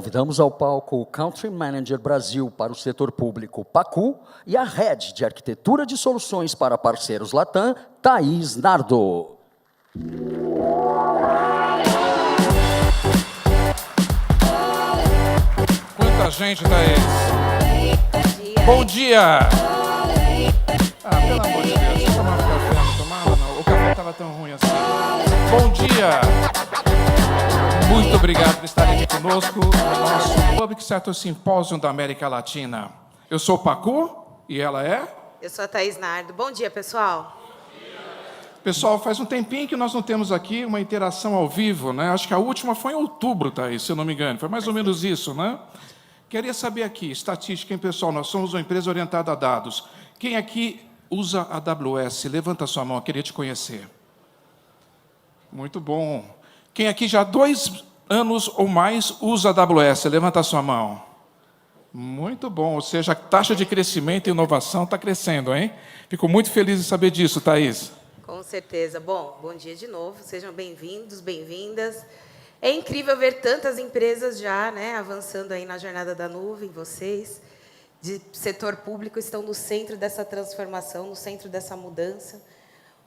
Convidamos ao palco o Country Manager Brasil para o setor público, Pacu, e a Head de Arquitetura de Soluções para Parceiros Latam, Thaís Nardo. Quanta gente, Thaís! Bom dia! Pelo amor de Deus, você tomava café, não tomava? Não, o café estava tão ruim assim. Bom dia! Muito obrigado por estarem aqui conosco no nosso Public Sector Symposium da América Latina. Eu sou o Pacu e ela é? Eu sou a Thaís Nardo. Bom dia, pessoal. Pessoal, faz um tempinho que nós não temos aqui uma interação ao vivo, né? Acho que a última foi em outubro, Thaís, se eu não me engano. Foi mais ou menos isso, né? Queria saber aqui, estatística, hein, pessoal? Nós somos uma empresa orientada a dados. Quem aqui usa a AWS? Levanta a sua mão, eu queria te conhecer. Muito bom. Quem aqui já há 2 anos ou mais usa a AWS? Levanta a sua mão. Muito bom, ou seja, a taxa de crescimento e inovação está crescendo, hein? Fico muito feliz de saber disso, Thaís. Com certeza. Bom dia de novo. Sejam bem-vindos, bem-vindas. É incrível ver tantas empresas já, né, avançando aí na jornada da nuvem. Vocês, de setor público, estão no centro dessa transformação, no centro dessa mudança.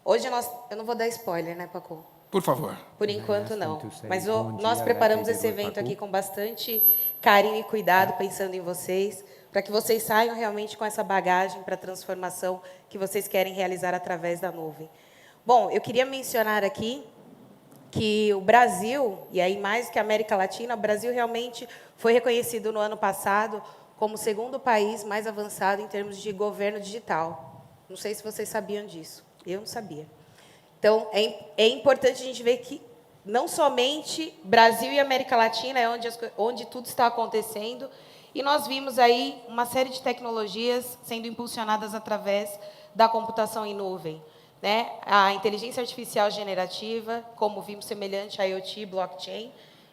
Hoje eu não vou dar spoiler, né, Pacu? Por favor. Por enquanto, não. Mas nós preparamos esse evento aqui com bastante carinho e cuidado, pensando em vocês, para que vocês saiam realmente com essa bagagem para a transformação que vocês querem realizar através da nuvem. Bom, eu queria mencionar aqui que o Brasil, e aí mais que a América Latina, o Brasil realmente foi reconhecido no ano passado como o 2º país mais avançado em termos de governo digital. Não sei se vocês sabiam disso. Eu não sabia. Então, é importante a gente ver que não somente Brasil e América Latina é onde tudo está acontecendo, e nós vimos aí uma série de tecnologias sendo impulsionadas através da computação em nuvem, né? A inteligência artificial generativa, como vimos, semelhante a IoT, blockchain.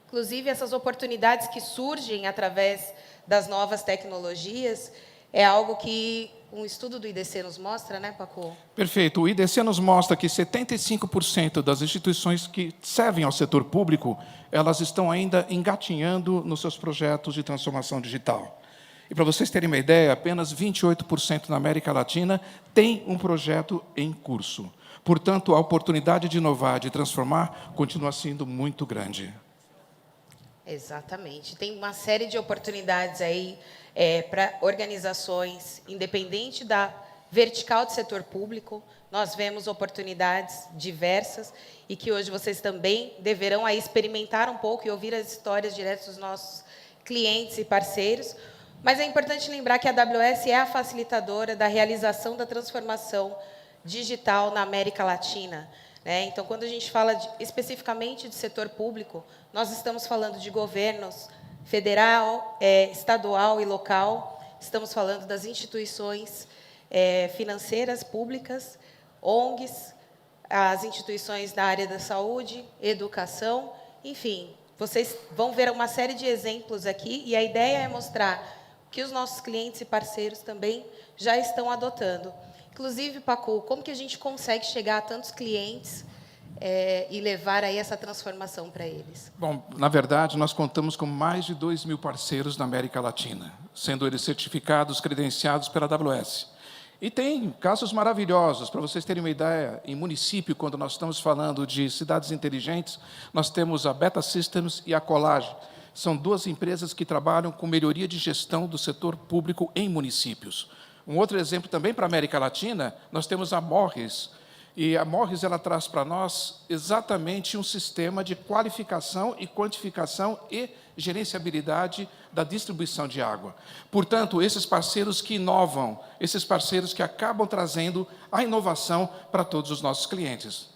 Inclusive, essas oportunidades que surgem através das novas tecnologias é algo que um estudo do IDC nos mostra, né, Pacu? Perfeito. O IDC nos mostra que 75% das instituições que servem ao setor público, elas estão ainda engatinhando nos seus projetos de transformação digital. E, para vocês terem uma ideia, apenas 28% na América Latina tem um projeto em curso. Portanto, a oportunidade de inovar, de transformar, continua sendo muito grande. Exatamente. Tem uma série de oportunidades aí para organizações, independente da vertical do setor público. Nós vemos oportunidades diversas e que hoje vocês também deverão aí experimentar um pouco e ouvir as histórias diretas dos nossos clientes e parceiros. Mas é importante lembrar que a AWS é a facilitadora da realização da transformação digital na América Latina, né? Então, quando a gente fala especificamente de setor público, nós estamos falando de governos federal, estadual e local, estamos falando das instituições financeiras públicas, ONGs, as instituições da área da saúde, educação, enfim, vocês vão ver uma série de exemplos aqui, e a ideia é mostrar que os nossos clientes e parceiros também já estão adotando. Inclusive, Pacu, como que a gente consegue chegar a tantos clientes e levar aí essa transformação para eles? Bom, na verdade, nós contamos com mais de 2.000 parceiros na América Latina, sendo eles certificados, credenciados pela AWS. E tem casos maravilhosos. Para vocês terem uma ideia, em município, quando nós estamos falando de cidades inteligentes, nós temos a Beta Systems e a Collage. São 2 empresas que trabalham com melhoria de gestão do setor público em municípios. Um outro exemplo também para a América Latina, nós temos a Morris. E a Morris ela traz para nós exatamente um sistema de qualificação e quantificação e gerenciabilidade da distribuição de água. Portanto, esses parceiros que inovam, esses parceiros que acabam trazendo a inovação para todos os nossos clientes.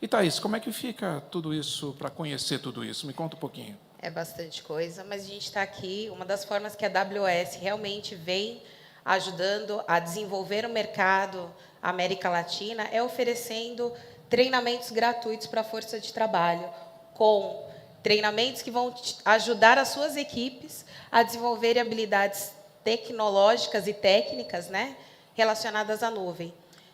E, Thaís, como é que fica tudo isso, para conhecer tudo isso? Me conta um pouquinho. É bastante coisa, mas a gente está aqui. Uma das formas que a AWS realmente vem ajudando a desenvolver o mercado América Latina é oferecendo treinamentos gratuitos para a força de trabalho, com treinamentos que vão ajudar as suas equipes a desenvolverem habilidades tecnológicas e técnicas, né, relacionadas à nuvem.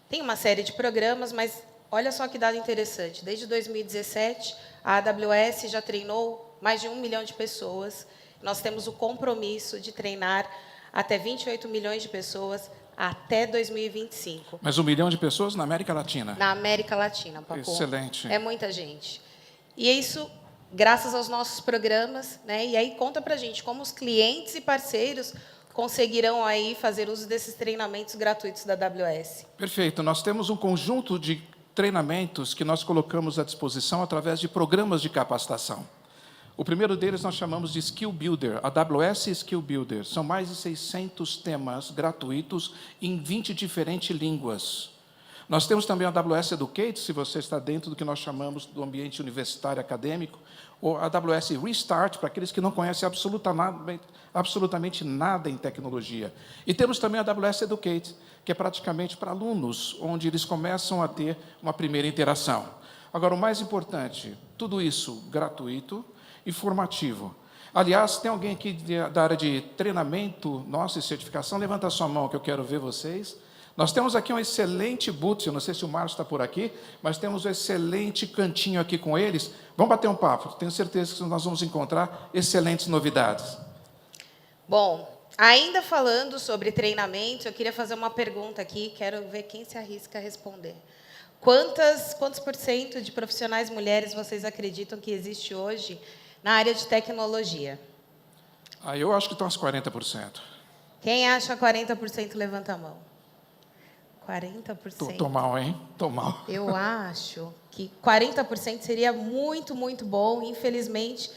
Tem uma série de programas, mas olha só que dado interessante. Desde 2017, a AWS já treinou mais de 1 milhão de pessoas Nós temos o compromisso de treinar até 28 milhões de pessoas até 2025. Mas 1 milhão de pessoas na América Latina. Na América Latina, Paco. Excelente. É muita gente. E é isso graças aos nossos programas, né? E aí conta pra gente como os clientes e parceiros conseguirão aí fazer uso desses treinamentos gratuitos da AWS. Perfeito. Nós temos um conjunto de treinamentos que nós colocamos à disposição através de programas de capacitação. O primeiro deles nós chamamos de Skill Builder, AWS Skill Builder. São mais de 600 temas gratuitos em 20 diferentes línguas. Nós temos também a AWS Educate, se você está dentro do que nós chamamos do ambiente universitário acadêmico, ou a AWS Restart, para aqueles que não conhecem absolutamente nada em tecnologia. E temos também a AWS Educate, que é praticamente para alunos, onde eles começam a ter uma primeira interação. Agora, o mais importante, tudo isso gratuito e formativo. Aliás, tem alguém aqui da área de treinamento, nossa, e certificação? Levanta a sua mão, que eu quero ver vocês. Nós temos aqui um excelente booth, eu não sei se o Márcio está por aqui, mas temos um excelente cantinho aqui com eles. Vamos bater um papo, tenho certeza que nós vamos encontrar excelentes novidades. Bom, ainda falando sobre treinamento, eu queria fazer uma pergunta aqui, quero ver quem se arrisca a responder. Quantos por cento de profissionais mulheres vocês acreditam que existe hoje na área de tecnologia? Eu acho que estão uns 40%. Quem acha 40%, levanta a mão. 40%. Tô mal, hein? Tô mal. Eu acho que 40% seria muito, muito bom. Infelizmente,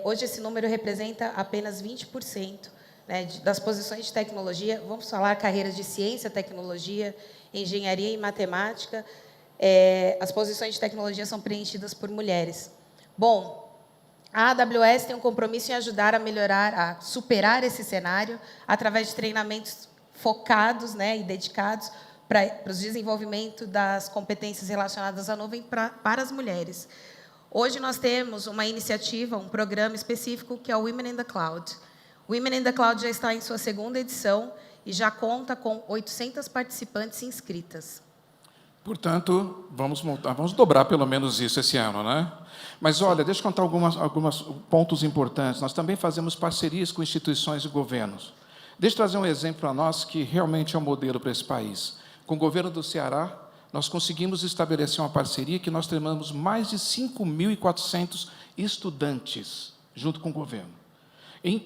hoje esse número representa apenas 20%, né, das posições de tecnologia. Vamos falar carreiras de ciência, tecnologia, engenharia e matemática. As posições de tecnologia são preenchidas por mulheres. Bom, a AWS tem um compromisso em ajudar a melhorar, a superar esse cenário através de treinamentos focados, né, e dedicados para o desenvolvimento das competências relacionadas à nuvem para as mulheres. Hoje nós temos uma iniciativa, um programa específico que é o Women in the Cloud. O Women in the Cloud já está em sua 2ª edição e já conta com 800 participantes inscritas. Portanto, vamos dobrar pelo menos isso esse ano, né? Mas, olha, deixa eu contar alguns pontos importantes. Nós também fazemos parcerias com instituições e governos. Deixa eu trazer um exemplo para nós que realmente é um modelo para esse país. Com o governo do Ceará, nós conseguimos estabelecer uma parceria que nós treinamos mais de 5.400 estudantes junto com o governo.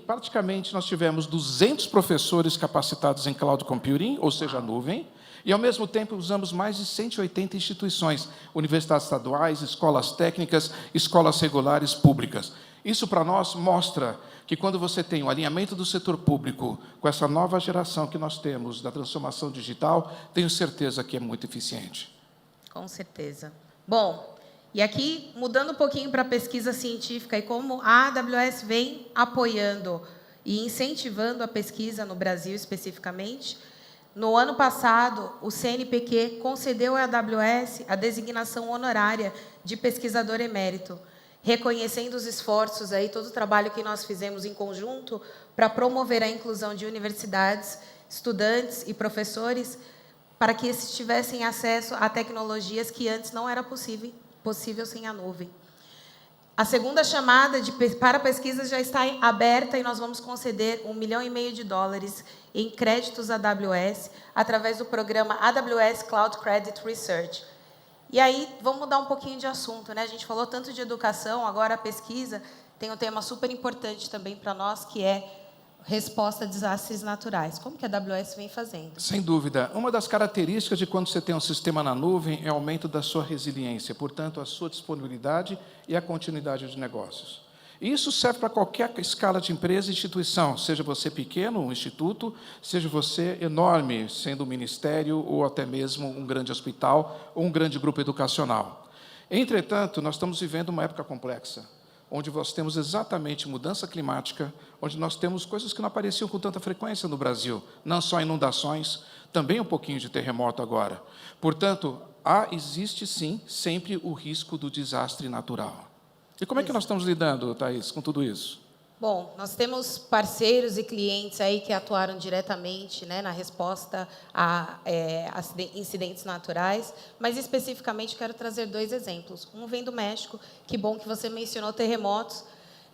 Praticamente, nós tivemos 200 professores capacitados em cloud computing, ou seja, nuvem, e, ao mesmo tempo, usamos mais de 180 instituições, universidades estaduais, escolas técnicas, escolas regulares públicas. Isso, para nós, mostra que, quando você tem o alinhamento do setor público com essa nova geração que nós temos da transformação digital, tenho certeza que é muito eficiente. Com certeza. Bom, e aqui, mudando um pouquinho para a pesquisa científica e como a AWS vem apoiando e incentivando a pesquisa no Brasil, especificamente, no ano passado, o CNPq concedeu à AWS a designação honorária de pesquisador emérito, reconhecendo os esforços, aí, todo o trabalho que nós fizemos em conjunto para promover a inclusão de universidades, estudantes e professores, para que esses tivessem acesso a tecnologias que antes não era possível sem a nuvem. A segunda chamada para pesquisas já está aberta e nós vamos conceder $1,5 milhão em créditos AWS através do programa AWS Cloud Credit Research. E aí, vamos mudar um pouquinho de assunto, né? A gente falou tanto de educação, agora a pesquisa tem um tema super importante também para nós, que é resposta a desastres naturais. Como que a AWS vem fazendo? Sem dúvida. Uma das características de quando você tem um sistema na nuvem é o aumento da sua resiliência, portanto, a sua disponibilidade e a continuidade de negócios. E isso serve para qualquer escala de empresa e instituição, seja você pequeno, um instituto, seja você enorme, sendo um ministério ou até mesmo um grande hospital ou um grande grupo educacional. Entretanto, nós estamos vivendo uma época complexa, onde nós temos exatamente mudança climática, onde nós temos coisas que não apareciam com tanta frequência no Brasil, não só inundações, também um pouquinho de terremoto agora. Portanto, existe sim sempre o risco do desastre natural. E como é que nós estamos lidando, Thaís, com tudo isso? Bom, nós temos parceiros e clientes aí que atuaram diretamente, né, na resposta a incidentes naturais, mas especificamente quero trazer 2 exemplos. Um vem do México, que bom que você mencionou terremotos,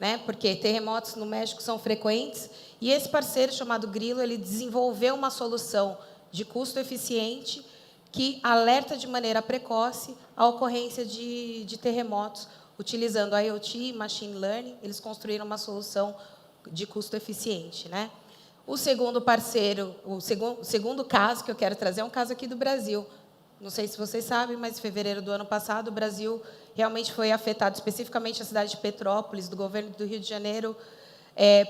né? Porque terremotos no México são frequentes, e esse parceiro chamado Grilo, ele desenvolveu uma solução de custo eficiente que alerta de maneira precoce a ocorrência de terremotos. Utilizando IoT e Machine Learning, eles construíram uma solução de custo eficiente, né? O segundo parceiro, o segundo caso que eu quero trazer é um caso aqui do Brasil. Não sei se vocês sabem, mas em fevereiro do ano passado, o Brasil realmente foi afetado, especificamente a cidade de Petrópolis, do governo do Rio de Janeiro,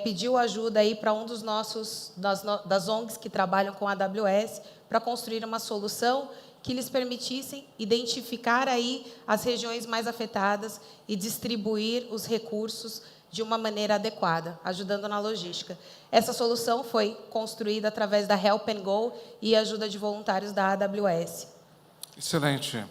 pediu ajuda aí para um das ONGs que trabalham com a AWS para construir uma solução que lhes permitissem identificar aí as regiões mais afetadas e distribuir os recursos de uma maneira adequada, ajudando na logística. Essa solução foi construída através da Help and Go e ajuda de voluntários da AWS. Excelente.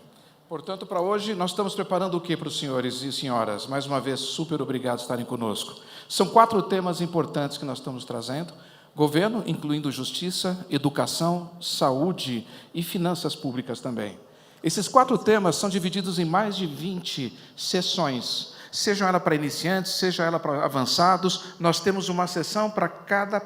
Portanto, para hoje, nós estamos preparando o que para os senhores e senhoras? Mais uma vez, super obrigado por estarem conosco. São 4 temas importantes que nós estamos trazendo. Governo, incluindo justiça, educação, saúde e finanças públicas também. Esses 4 temas são divididos em mais de 20 sessões. Seja ela para iniciantes, seja ela para avançados, nós temos uma sessão para cada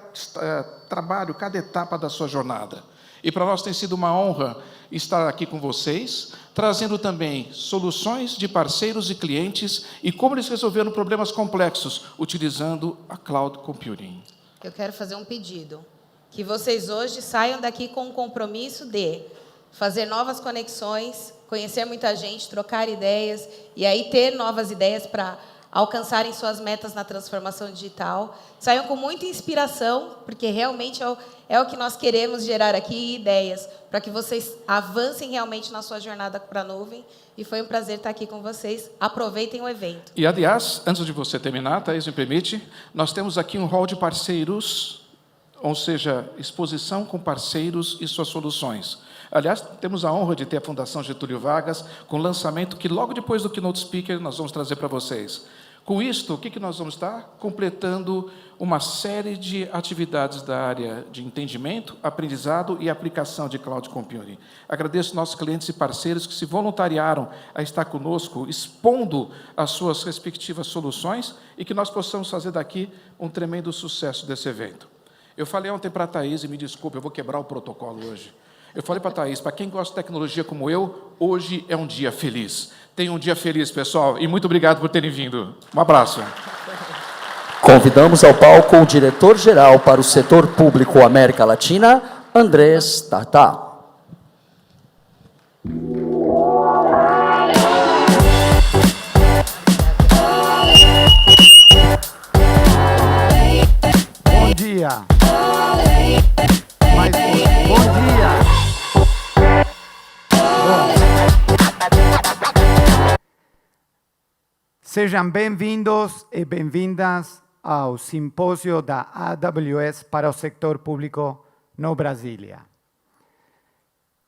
trabalho, cada etapa da sua jornada. E para nós tem sido uma honra estar aqui com vocês, trazendo também soluções de parceiros e clientes e como eles resolveram problemas complexos, utilizando a Cloud Computing. Eu quero fazer um pedido, que vocês hoje saiam daqui com o compromisso de fazer novas conexões, conhecer muita gente, trocar ideias, e aí ter novas ideias para alcançarem suas metas na transformação digital. Saiam com muita inspiração, porque realmente é o que nós queremos gerar aqui, ideias, para que vocês avancem realmente na sua jornada para a nuvem. E foi um prazer estar aqui com vocês. Aproveitem o evento. E, aliás, antes de você terminar, Thaís, me permite, nós temos aqui um hall de parceiros, ou seja, exposição com parceiros e suas soluções. Aliás, temos a honra de ter a Fundação Getúlio Vargas, com lançamento que logo depois do Keynote Speaker nós vamos trazer para vocês. Com isto, o que nós vamos estar? Completando uma série de atividades da área de entendimento, aprendizado e aplicação de Cloud Computing. Agradeço nossos clientes e parceiros que se voluntariaram a estar conosco, expondo as suas respectivas soluções e que nós possamos fazer daqui um tremendo sucesso desse evento. Eu falei ontem para a Thaís, e me desculpe, eu vou quebrar o protocolo hoje. Eu falei para a Thaís, para quem gosta de tecnologia como eu, hoje é um dia feliz. Tenha um dia feliz, pessoal, e muito obrigado por terem vindo. Um abraço. Convidamos ao palco o diretor-geral para o setor público América Latina, Andrés Tata. Bom dia. Bom dia. Sejam bem-vindos e bem-vindas ao simpósio da AWS para o setor público no Brasília.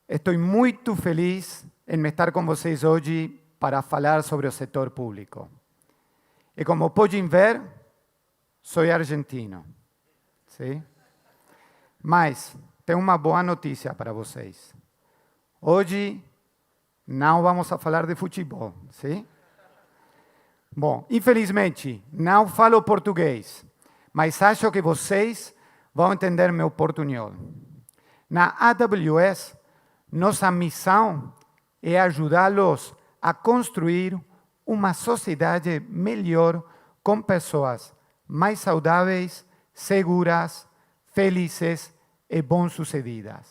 Estou muito feliz em estar com vocês hoje para falar sobre o setor público. E como podem ver, sou argentino. Sim? Mas tenho uma boa notícia para vocês. Hoje não vamos a falar de futebol, sim? Bom, infelizmente, não falo português, mas acho que vocês vão entender meu portunhol. Na AWS, nossa missão é ajudá-los a construir uma sociedade melhor com pessoas mais saudáveis, seguras, felizes e bem-sucedidas.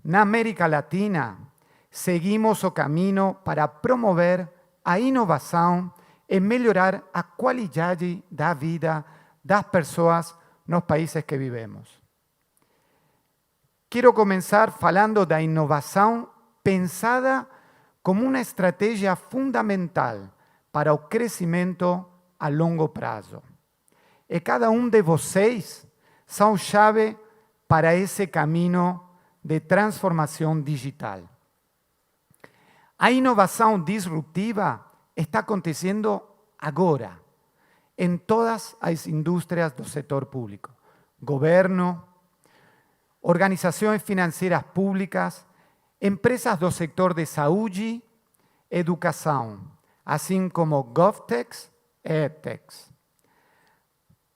Na América Latina, seguimos o caminho para promover a inovação e melhorar a qualidade da vida das pessoas nos países que vivemos. Quero começar falando da inovação pensada como uma estratégia fundamental para o crescimento a longo prazo. E cada de vocês são chave para esse caminho de transformação digital. A inovação disruptiva está acontecendo agora, em todas as indústrias do setor público. Governo, organizações financeiras públicas, empresas do setor de saúde, educação, assim como GovTechs e EdTechs.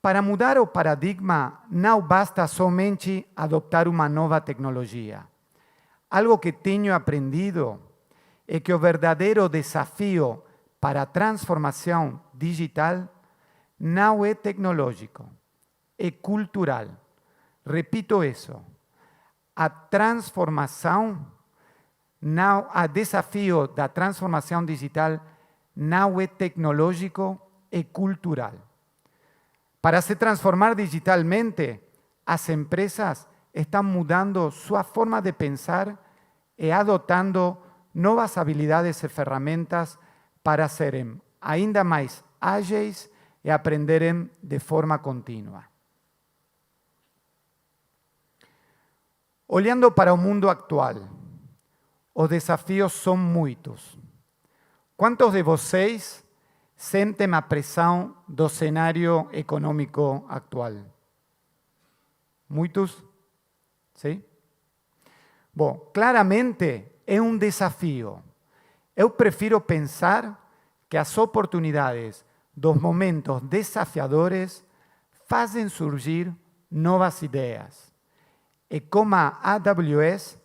Para mudar o paradigma, não basta somente adoptar uma nova tecnologia. Algo que tenho aprendido é que o verdadeiro desafio para a transformação digital não é tecnológico, é cultural. Repito isso. A desafio da transformação digital não é tecnológico, é cultural. Para se transformar digitalmente, as empresas estão mudando sua forma de pensar e adotando novas habilidades e ferramentas para serem ainda mais ágeis e aprenderem de forma contínua. Olhando para o mundo atual, os desafios são muitos. Quantos de vocês sentem a pressão do cenário econômico atual? Muitos? Sim? Bom, claramente é um desafio. Eu prefiro pensar que as oportunidades dos momentos desafiadores fazem surgir novas ideias. E como a AWS,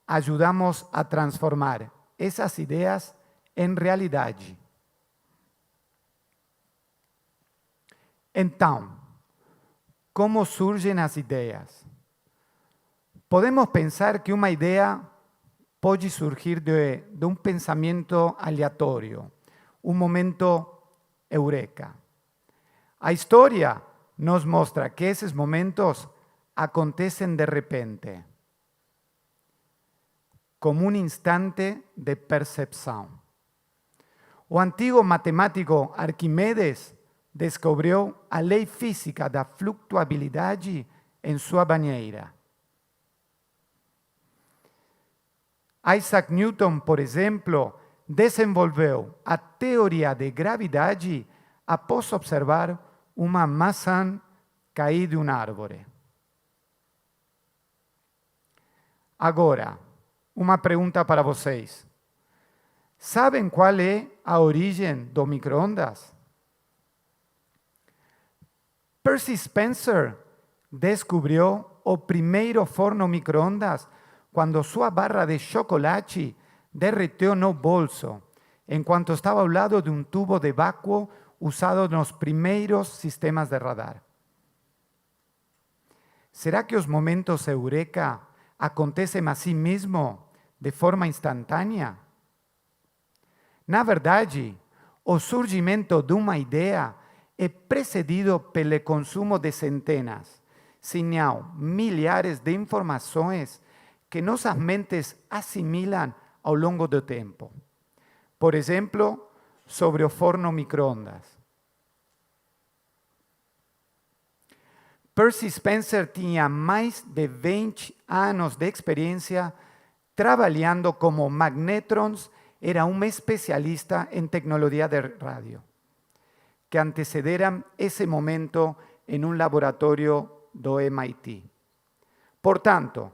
ajudamos a transformar essas ideias em realidade. Então, como surgem as ideias? Podemos pensar que uma ideia pode surgir de um pensamento aleatório, um momento eureka. A história nos mostra que esses momentos acontecem de repente, como um instante de percepção. O antigo matemático Arquimedes descobriu a lei física da flutuabilidade em sua banheira. Isaac Newton, por exemplo, desenvolveu a teoria de gravidade após observar uma maçã cair de uma árvore. Agora, uma pergunta para vocês. Sabem qual é a origem do micro-ondas? Percy Spencer descobriu o primeiro forno micro-ondas quando sua barra de chocolate derreteu no bolso, enquanto estava ao lado de um tubo de vácuo usado nos primeiros sistemas de radar. Será que os momentos eureka acontecem assim mesmo, de forma instantânea? Na verdade, o surgimento de uma ideia é precedido pelo consumo de centenas, se não milhares de informações que nossas mentes assimilam ao longo do tempo. Por exemplo, sobre o forno micro-ondas. Percy Spencer tinha mais de 20 anos de experiência trabalhando como magnétrons, era um especialista em tecnologia de rádio, que antecederam esse momento em um laboratório do MIT. Portanto,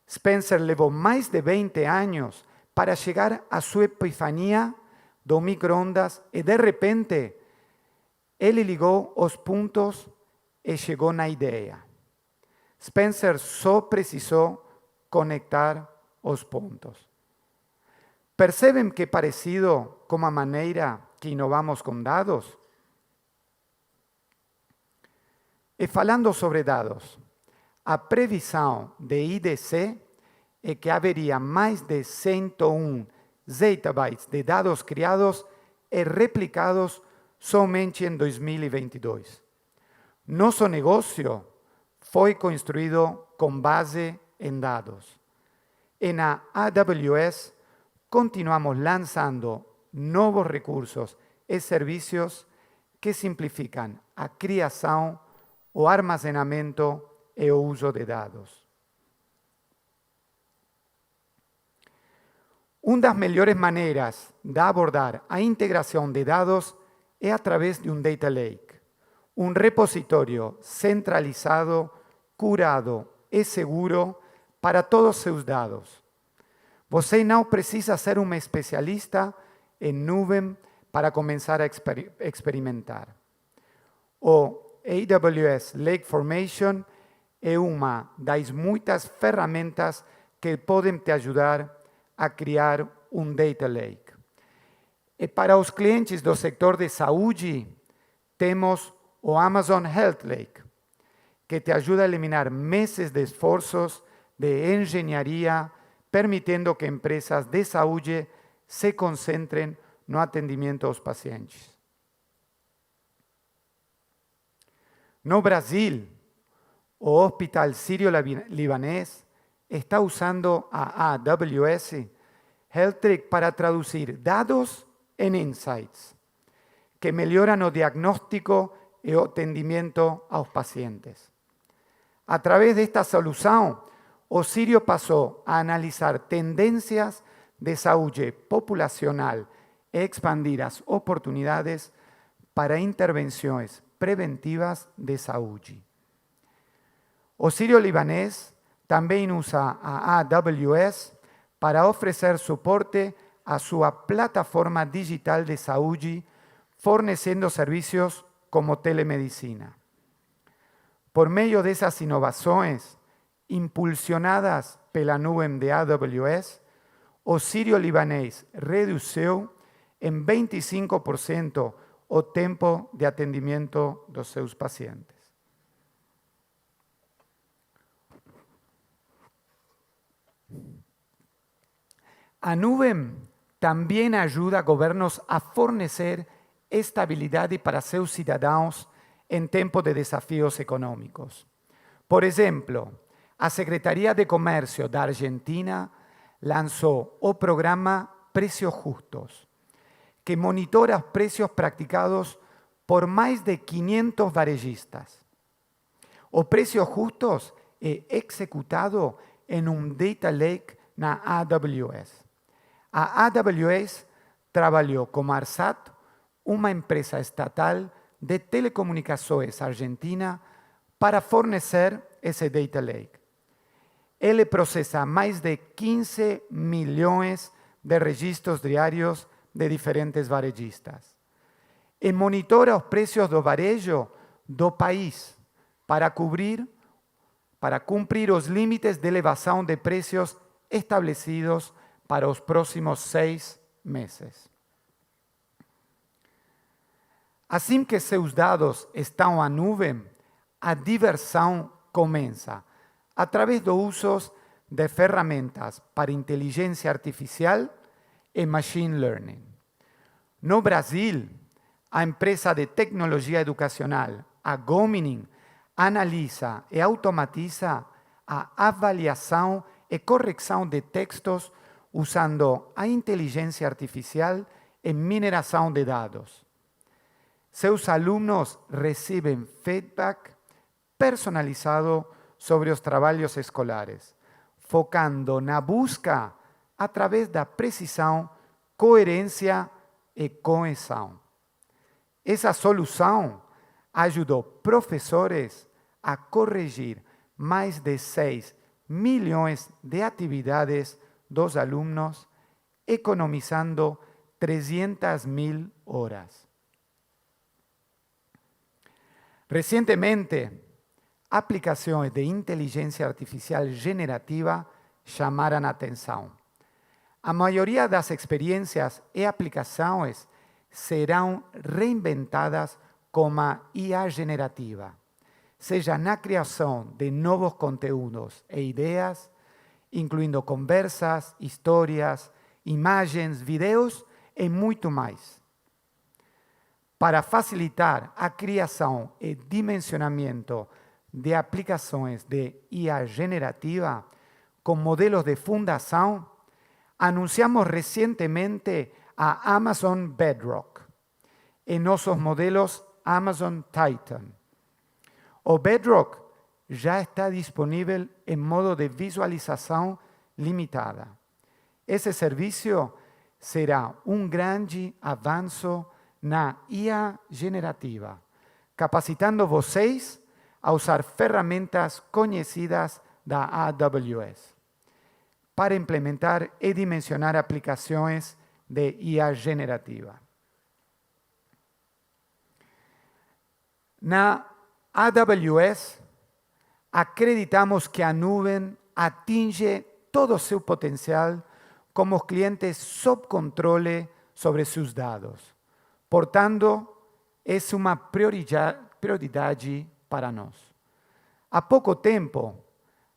Spencer levou mais de 20 anos para chegar à sua epifania do micro-ondas e, de repente, ele ligou os pontos e chegou na ideia. Spencer só precisou conectar os pontos. Percebem que é parecido com a maneira que inovamos com dados? E falando sobre dados, a previsão de IDC é que haveria mais de 101 zettabytes de dados criados e replicados somente em 2022. Nosso negócio foi construído com base em dados. E na AWS continuamos lançando novos recursos e serviços que simplificam a criação, o armazenamento e o uso de dados. Uma das melhores maneiras de abordar a integração de dados é através de um Data Lake, um repositório centralizado, curado e seguro para todos os seus dados. Você não precisa ser um especialista em nuvem para começar a experimentar. O AWS Lake Formation é uma das muitas ferramentas que podem te ajudar a criar um Data Lake. E para os clientes do setor de saúde, temos o Amazon Health Lake, que te ajuda a eliminar meses de esforços de engenharia, permitindo que empresas de saúde se concentrem no atendimento aos pacientes. No Brasil, o Hospital Sírio-Libanês está usando a AWS Health Lake para traduzir dados em insights, que melhoram o diagnóstico e o atendimento aos pacientes. A través desta solução, o Sírio passou a analisar tendências de saúde populacional e expandir as oportunidades para intervenções preventivas de saúde. O Sírio-Libanês também usa a AWS para oferecer suporte à sua plataforma digital de saúde, fornecendo serviços como telemedicina. Por meio dessas inovações, impulsionadas pela nuvem de AWS, o Sírio-Libanês reduziu em 25% o tempo de atendimento dos seus pacientes. A nuvem também ajuda governos a fornecer estabilidade para seus cidadãos em tempo de desafios econômicos. Por exemplo, a Secretaria de Comércio da Argentina lançou o programa Precios Justos, que monitora os preços praticados por mais de 500 varejistas. O Precios Justos é executado em um Data Lake na AWS. A AWS trabalhou com Arsat, uma empresa estatal de telecomunicações argentina, para fornecer esse Data Lake. Ele processa mais de 15 milhões de registros diários de diferentes varejistas e monitora os preços do varejo do país para cumprir os limites de elevação de preços estabelecidos para os próximos 6 meses. Assim que seus dados estão à nuvem, a diversão começa através do uso de ferramentas para inteligência artificial e machine learning. No Brasil, a empresa de tecnologia educacional, a Gominin, analisa e automatiza a avaliação e correção de textos usando a inteligência artificial e mineração de dados. Seus alunos recebem feedback personalizado sobre os trabalhos escolares, focando na busca através da precisão, coerência e coesão. Essa solução ajudou professores a corrigir mais de 6 milhões de atividades dos alunos, economizando 300.000 horas. Recentemente, aplicações de inteligência artificial generativa chamaram a atenção. A maioria das experiências e aplicações serão reinventadas como a IA generativa, seja na criação de novos conteúdos e ideias, incluindo conversas, histórias, imagens, vídeos e muito mais. Para facilitar a criação e dimensionamento de aplicações de IA generativa com modelos de fundação, anunciamos recentemente a Amazon Bedrock e nossos modelos Amazon Titan. O Bedrock já está disponível em modo de visualização limitada. Esse serviço será um grande avanço na IA generativa, capacitando vocês a usar ferramentas conhecidas da AWS para implementar e dimensionar aplicações de IA generativa. Na AWS, acreditamos que a nuvem atinge todo seu potencial como os clientes sob controle sobre seus dados. Portanto, é uma prioridade para nós. Há pouco tempo,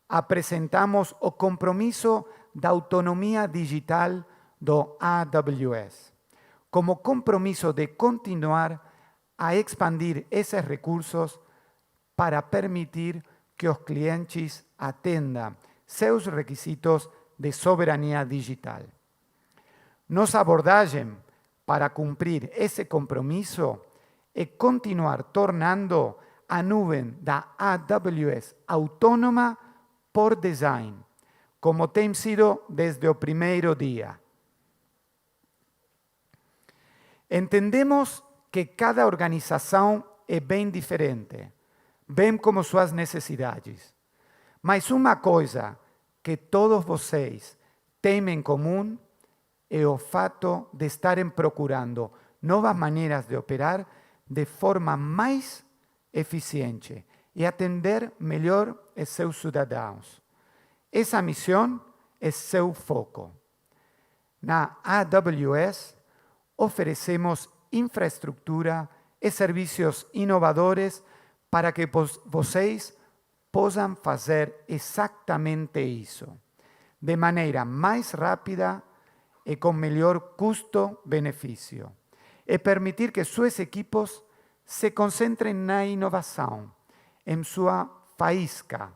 apresentamos o compromisso da autonomia digital do AWS, como compromisso de continuar a expandir esses recursos para permitir que os clientes atendam seus requisitos de soberania digital. Nossa abordagem para cumprir esse compromisso é continuar tornando a nuvem da AWS autônoma por design, como tem sido desde o primeiro dia. Entendemos que cada organização é bem diferente, bem como suas necessidades. Mas uma coisa que todos vocês têm em comum é o fato de estarem procurando novas maneiras de operar de forma mais eficiente e atender melhor os seus cidadãos. Essa missão é seu foco. Na AWS, oferecemos infraestrutura e serviços inovadores para que vocês possam fazer exatamente isso, de maneira mais rápida e com melhor custo-benefício, e permitir que seus equipos se concentrem na inovação, em sua faísca,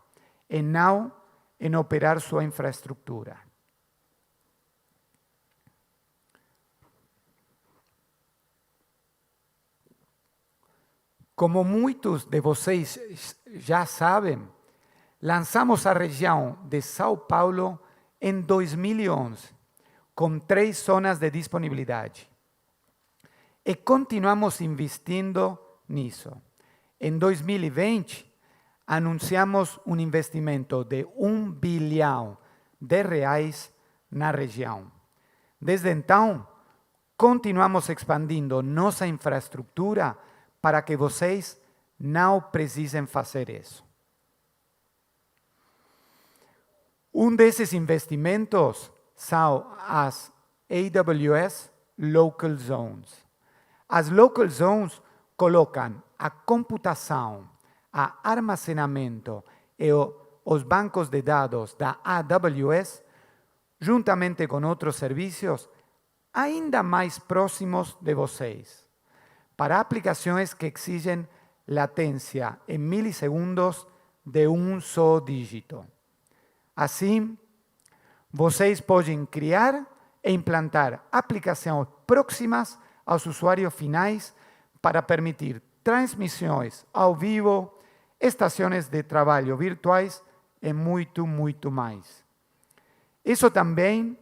e não em operar sua infraestrutura. Como muitos de vocês já sabem, lançamos a região de São Paulo em 2011, com 3 zonas de disponibilidade. E continuamos investindo nisso. Em 2020, anunciamos um investimento de R$1 bilhão na região. Desde então, continuamos expandindo nossa infraestrutura para que vocês não precisem fazer isso. Um desses investimentos são as AWS Local Zones. As Local Zones colocam a computação, a armazenamento e os bancos de dados da AWS, juntamente com outros serviços, ainda mais próximos de vocês, para aplicações que exigem latência em milissegundos de um só dígito. Assim, vocês podem criar e implantar aplicações próximas aos usuários finais para permitir transmissões ao vivo, estações de trabalho virtuais e muito, muito mais. Isso também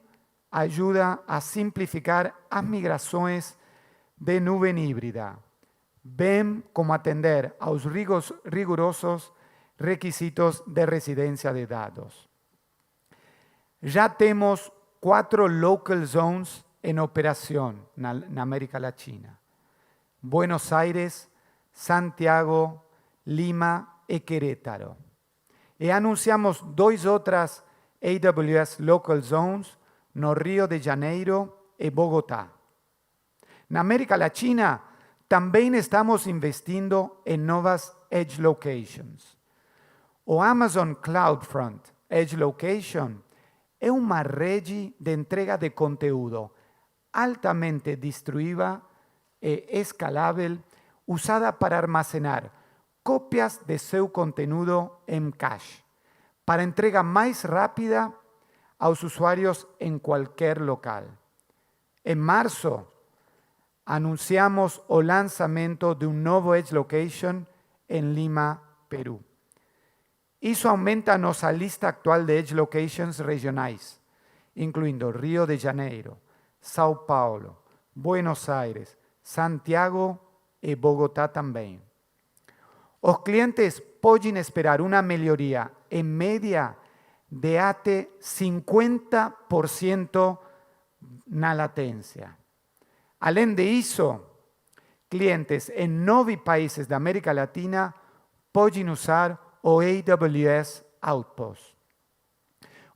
ajuda a simplificar as migrações de nuvem híbrida, bem como atender aos rigorosos requisitos de residência de dados. Já temos 4 Local Zones em operação na América Latina: Buenos Aires, Santiago, Lima e Querétaro. E anunciamos 2 outras AWS Local Zones no Rio de Janeiro e Bogotá. Na América Latina, também estamos investindo em novas Edge Locations. O Amazon CloudFront Edge Location é uma rede de entrega de conteúdo altamente distribuída e escalável, usada para armazenar cópias de seu conteúdo em cache, para entrega mais rápida aos usuários em qualquer local. Em março, anunciamos o lançamento de um novo Edge Location em Lima, Peru. Isso aumenta nossa lista atual de Edge Locations regionais, incluindo Rio de Janeiro, São Paulo, Buenos Aires, Santiago e Bogotá também. Os clientes podem esperar uma melhoria, em média, de até 50% na latência. Além disso, clientes em 9 países da América Latina podem usar o AWS Outpost.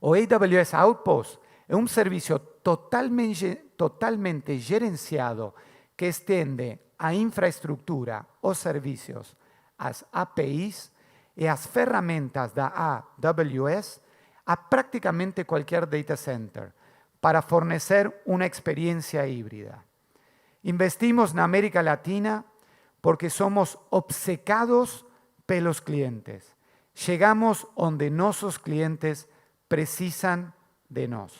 O AWS Outpost é um serviço totalmente gerenciado que estende a infraestrutura, os serviços, as APIs e as ferramentas da AWS a praticamente qualquer data center para fornecer uma experiência híbrida. Investimos na América Latina porque somos obcecados pelos clientes. Chegamos onde nossos clientes precisam de nós.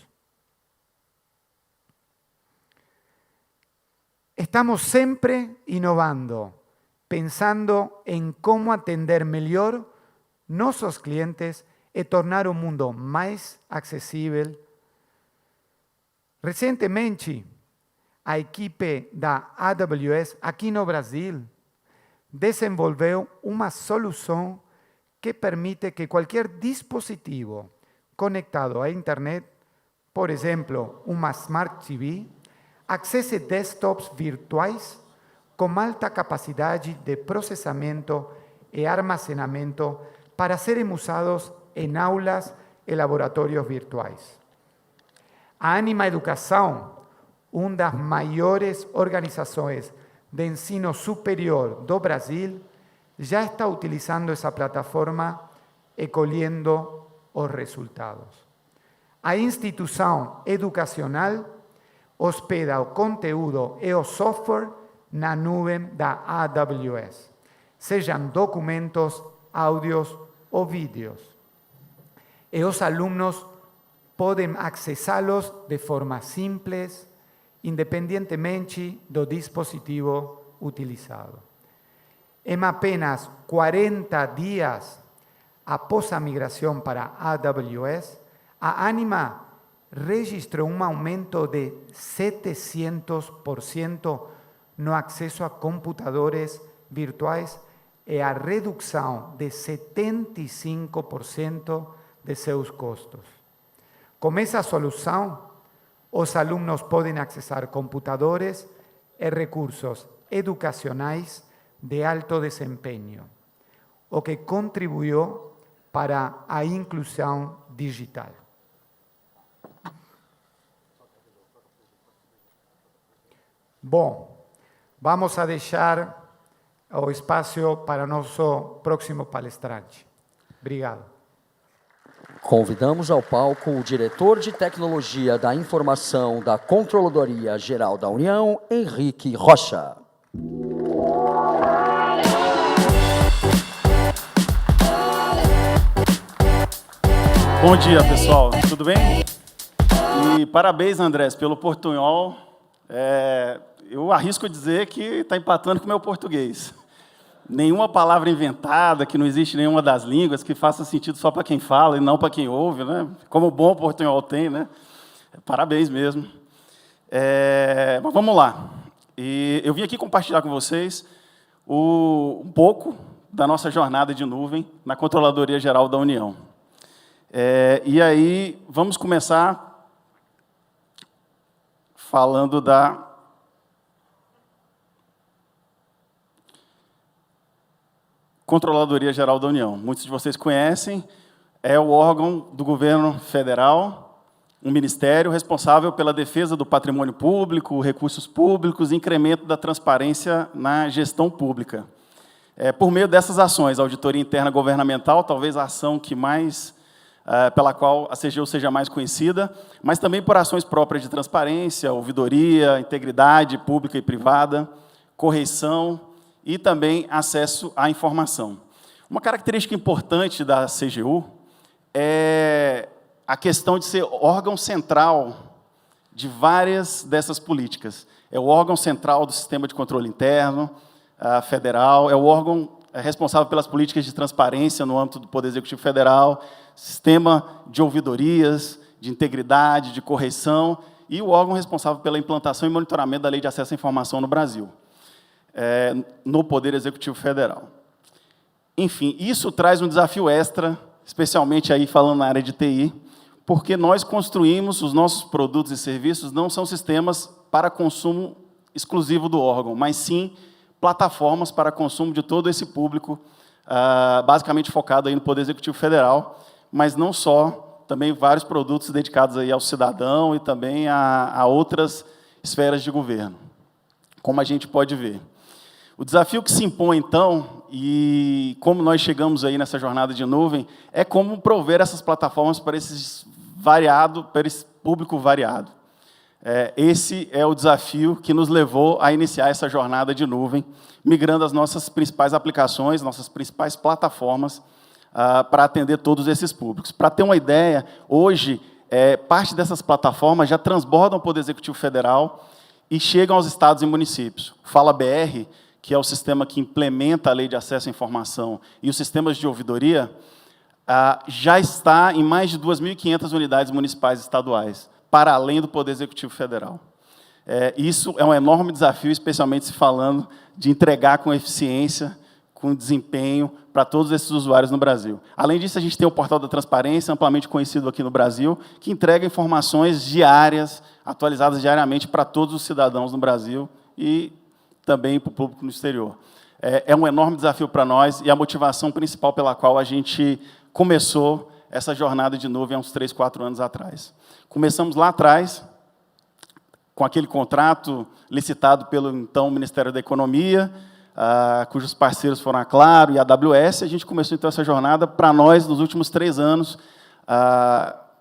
Estamos sempre inovando, pensando em como atender melhor nossos clientes e tornar o mundo mais acessível. Recentemente, a equipe da AWS aqui no Brasil desenvolveu uma solução que permite que qualquer dispositivo conectado à internet, por exemplo, uma Smart TV, acesse desktops virtuais com alta capacidade de processamento e armazenamento para serem usados em aulas e laboratórios virtuais. A Ânima Educação, uma das maiores organizações de ensino superior do Brasil, já está utilizando essa plataforma e colhendo os resultados. A instituição educacional hospeda o conteúdo e o software na nuvem da AWS, sejam documentos, áudios ou vídeos. E os alunos podem acessá-los de forma simples, independentemente do dispositivo utilizado. Em apenas 40 dias após a migração para a AWS, a Ânima registrou um aumento de 700% no acesso a computadores virtuais e a redução de 75% de seus custos. Com essa solução, os alunos podem acessar computadores e recursos educacionais de alto desempenho, o que contribuiu para a inclusão digital. Bom, vamos a deixar o espaço para nosso próximo palestrante. Obrigado. Convidamos ao palco o diretor de Tecnologia da Informação da Controladoria Geral da União, Henrique Rocha. Bom dia, pessoal. Tudo bem? E parabéns, Andrés, pelo portunhol. Eu arrisco dizer que está empatando com o meu português. Nenhuma palavra inventada, que não existe nenhuma das línguas, que faça sentido só para quem fala e não para quem ouve, né? Como o bom portunhol tem, né? Parabéns mesmo. Mas vamos lá. E eu vim aqui compartilhar com vocês um pouco da nossa jornada de nuvem na Controladoria Geral da União. E aí, vamos começar falando da Controladoria Geral da União. Muitos de vocês conhecem, é o órgão do governo federal, um ministério responsável pela defesa do patrimônio público, recursos públicos e incremento da transparência na gestão pública. Por meio dessas ações, a auditoria interna governamental, talvez a ação que mais, pela qual a CGU seja mais conhecida, mas também por ações próprias de transparência, ouvidoria, integridade pública e privada, correição e também acesso à informação. Uma característica importante da CGU é a questão de ser órgão central de várias dessas políticas. É o órgão central do sistema de controle interno federal, é o órgão responsável pelas políticas de transparência no âmbito do Poder Executivo Federal, sistema de ouvidorias, de integridade, de correição, e o órgão responsável pela implantação e monitoramento da Lei de Acesso à Informação no Brasil, no Poder Executivo Federal. Enfim, isso traz um desafio extra, especialmente aí falando na área de TI, porque nós construímos os nossos produtos e serviços, não são sistemas para consumo exclusivo do órgão, mas sim plataformas para consumo de todo esse público basicamente focado aí no Poder Executivo Federal, mas não só, também vários produtos dedicados aí ao cidadão e também a outras esferas de governo, como a gente pode ver. O desafio que se impõe, então, e como nós chegamos aí nessa jornada de nuvem, é como prover essas plataformas para esse público variado. Esse é o desafio que nos levou a iniciar essa jornada de nuvem, migrando as nossas principais aplicações, nossas principais plataformas, para atender todos esses públicos. Para ter uma ideia, hoje, parte dessas plataformas já transbordam o Poder Executivo Federal e chegam aos estados e municípios. O Fala BR, que é o sistema que implementa a Lei de Acesso à Informação, e os sistemas de ouvidoria, já está em mais de 2.500 unidades municipais e estaduais, para além do Poder Executivo Federal. Isso é um enorme desafio, especialmente se falando de entregar com eficiência, com desempenho, para todos esses usuários no Brasil. Além disso, a gente tem o Portal da Transparência, amplamente conhecido aqui no Brasil, que entrega informações diárias, atualizadas diariamente para todos os cidadãos no Brasil e também para o público no exterior. É um enorme desafio para nós e a motivação principal pela qual a gente começou essa jornada de nuvem há uns 3, 4 anos atrás. Começamos lá atrás, com aquele contrato licitado pelo, então, Ministério da Economia, cujos parceiros foram a Claro e a AWS. A gente começou, então, essa jornada, para nós, nos últimos 3 anos,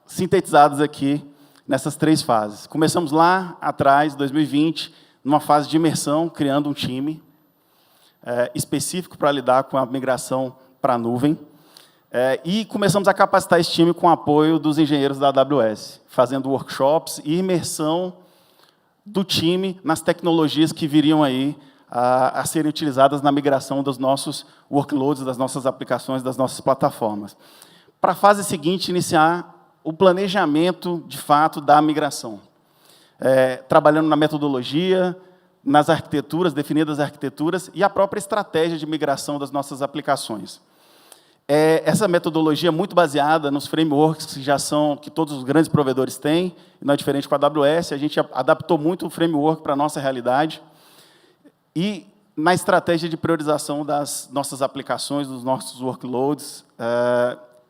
sintetizados aqui nessas 3 fases. Começamos lá atrás, 2020, numa fase de imersão, criando um time específico para lidar com a migração para a nuvem. E começamos a capacitar esse time com o apoio dos engenheiros da AWS, fazendo workshops e imersão do time nas tecnologias que viriam aí a serem utilizadas na migração dos nossos workloads, das nossas aplicações, das nossas plataformas. Para a fase seguinte, iniciar o planejamento, de fato, da migração. Trabalhando na metodologia, nas arquiteturas, definidas as arquiteturas, e a própria estratégia de migração das nossas aplicações. Essa metodologia é muito baseada nos frameworks que todos os grandes provedores têm, não é diferente com a AWS, a gente adaptou muito o framework para a nossa realidade, e na estratégia de priorização das nossas aplicações, dos nossos workloads,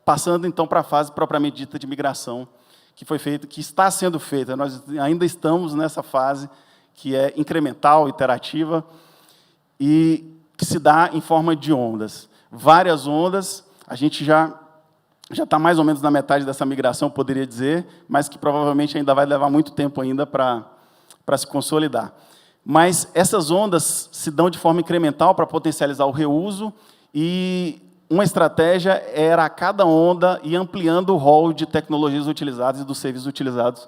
passando, então, para a fase propriamente dita de migração, que foi feita, que está sendo feita. Nós ainda estamos nessa fase que é incremental, iterativa, e que se dá em forma de ondas. Várias ondas, a gente já está mais ou menos na metade dessa migração, poderia dizer, mas que provavelmente ainda vai levar muito tempo ainda para se consolidar. Mas essas ondas se dão de forma incremental para potencializar o reuso, e uma estratégia era a cada onda ir ampliando o rol de tecnologias utilizadas e dos serviços utilizados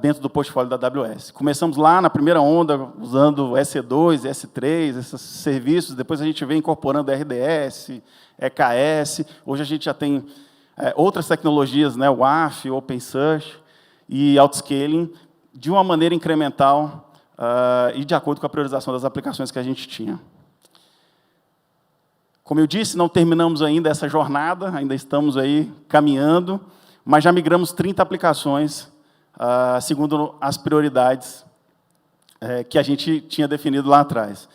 dentro do portfólio da AWS. Começamos lá na primeira onda, usando EC2, EC3, esses serviços, depois a gente vem incorporando RDS, EKS, hoje a gente já tem outras tecnologias, né, o WAF, OpenSearch e Outscaling, de uma maneira incremental e de acordo com a priorização das aplicações que a gente tinha. Como eu disse, não terminamos ainda essa jornada, ainda estamos aí caminhando, mas já migramos 30 aplicações, segundo as prioridades que a gente tinha definido lá atrás.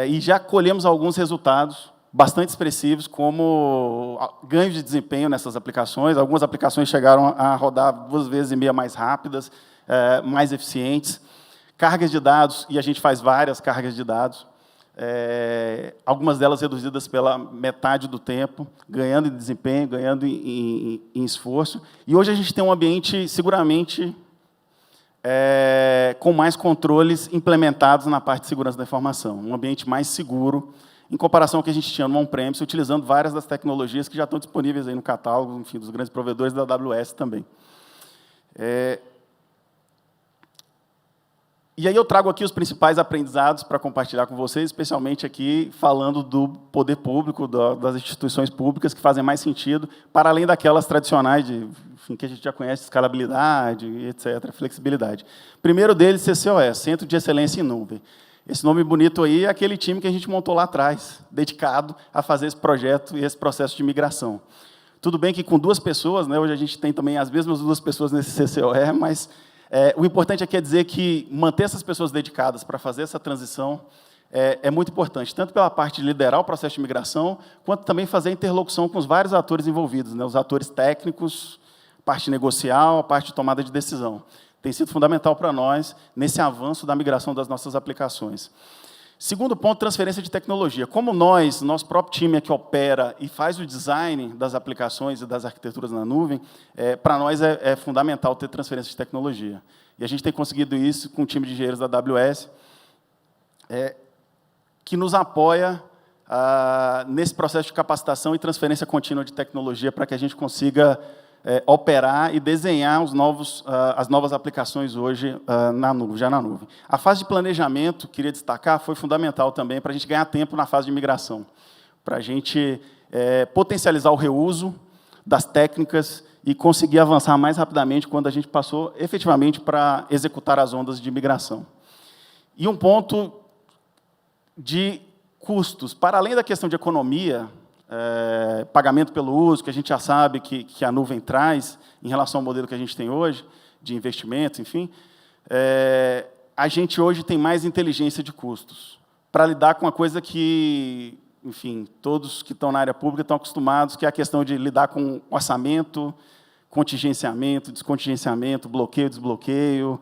E já colhemos alguns resultados bastante expressivos, como ganhos de desempenho nessas aplicações. Algumas aplicações chegaram a rodar 2,5 vezes mais rápidas, mais eficientes. Cargas de dados, e a gente faz várias cargas de dados, algumas delas reduzidas pela metade do tempo, ganhando em desempenho, ganhando em esforço. E hoje a gente tem um ambiente, seguramente, com mais controles implementados na parte de segurança da informação, um ambiente mais seguro, em comparação ao que a gente tinha no on-premise, utilizando várias das tecnologias que já estão disponíveis aí no catálogo, enfim, dos grandes provedores da AWS também. E aí eu trago aqui os principais aprendizados para compartilhar com vocês, especialmente aqui falando do poder público, das instituições públicas que fazem mais sentido, para além daquelas tradicionais, enfim, que a gente já conhece, escalabilidade, etc., flexibilidade. Primeiro deles, CCOE, Centro de Excelência em Nuvem. Esse nome bonito aí é aquele time que a gente montou lá atrás, dedicado a fazer esse projeto e esse processo de migração. Tudo bem que com 2 pessoas, né, hoje a gente tem também as mesmas 2 pessoas nesse CCOE, mas o importante aqui é dizer que manter essas pessoas dedicadas para fazer essa transição é muito importante, tanto pela parte de liderar o processo de migração, quanto também fazer a interlocução com os vários atores envolvidos, né, os atores técnicos, a parte negocial, a parte de tomada de decisão. Tem sido fundamental para nós nesse avanço da migração das nossas aplicações. Segundo ponto, transferência de tecnologia. Como nosso próprio time é que opera e faz o design das aplicações e das arquiteturas na nuvem, para nós é fundamental ter transferência de tecnologia. E a gente tem conseguido isso com o time de engenheiros da AWS, que nos apoia nesse processo de capacitação e transferência contínua de tecnologia para que a gente consiga operar e desenhar as novas aplicações hoje já na nuvem. A fase de planejamento, queria destacar, foi fundamental também para a gente ganhar tempo na fase de migração, para a gente potencializar o reuso das técnicas e conseguir avançar mais rapidamente quando a gente passou efetivamente para executar as ondas de migração. E um ponto de custos, para além da questão de economia, pagamento pelo uso, que a gente já sabe que a nuvem traz em relação ao modelo que a gente tem hoje, de investimentos, enfim, a gente hoje tem mais inteligência de custos, para lidar com uma coisa que, enfim, todos que estão na área pública estão acostumados, que é a questão de lidar com orçamento, contingenciamento, descontingenciamento, bloqueio, desbloqueio,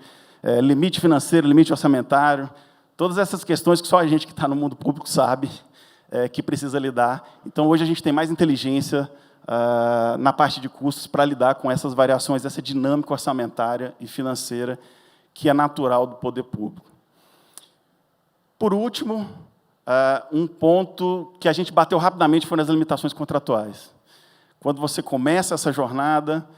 limite financeiro, limite orçamentário, todas essas questões que só a gente que está no mundo público sabe, que precisa lidar. Então, hoje a gente tem mais inteligência na parte de custos para lidar com essas variações, essa dinâmica orçamentária e financeira que é natural do poder público. Por último, um ponto que a gente bateu rapidamente foi nas limitações contratuais. Quando você começa essa jornada,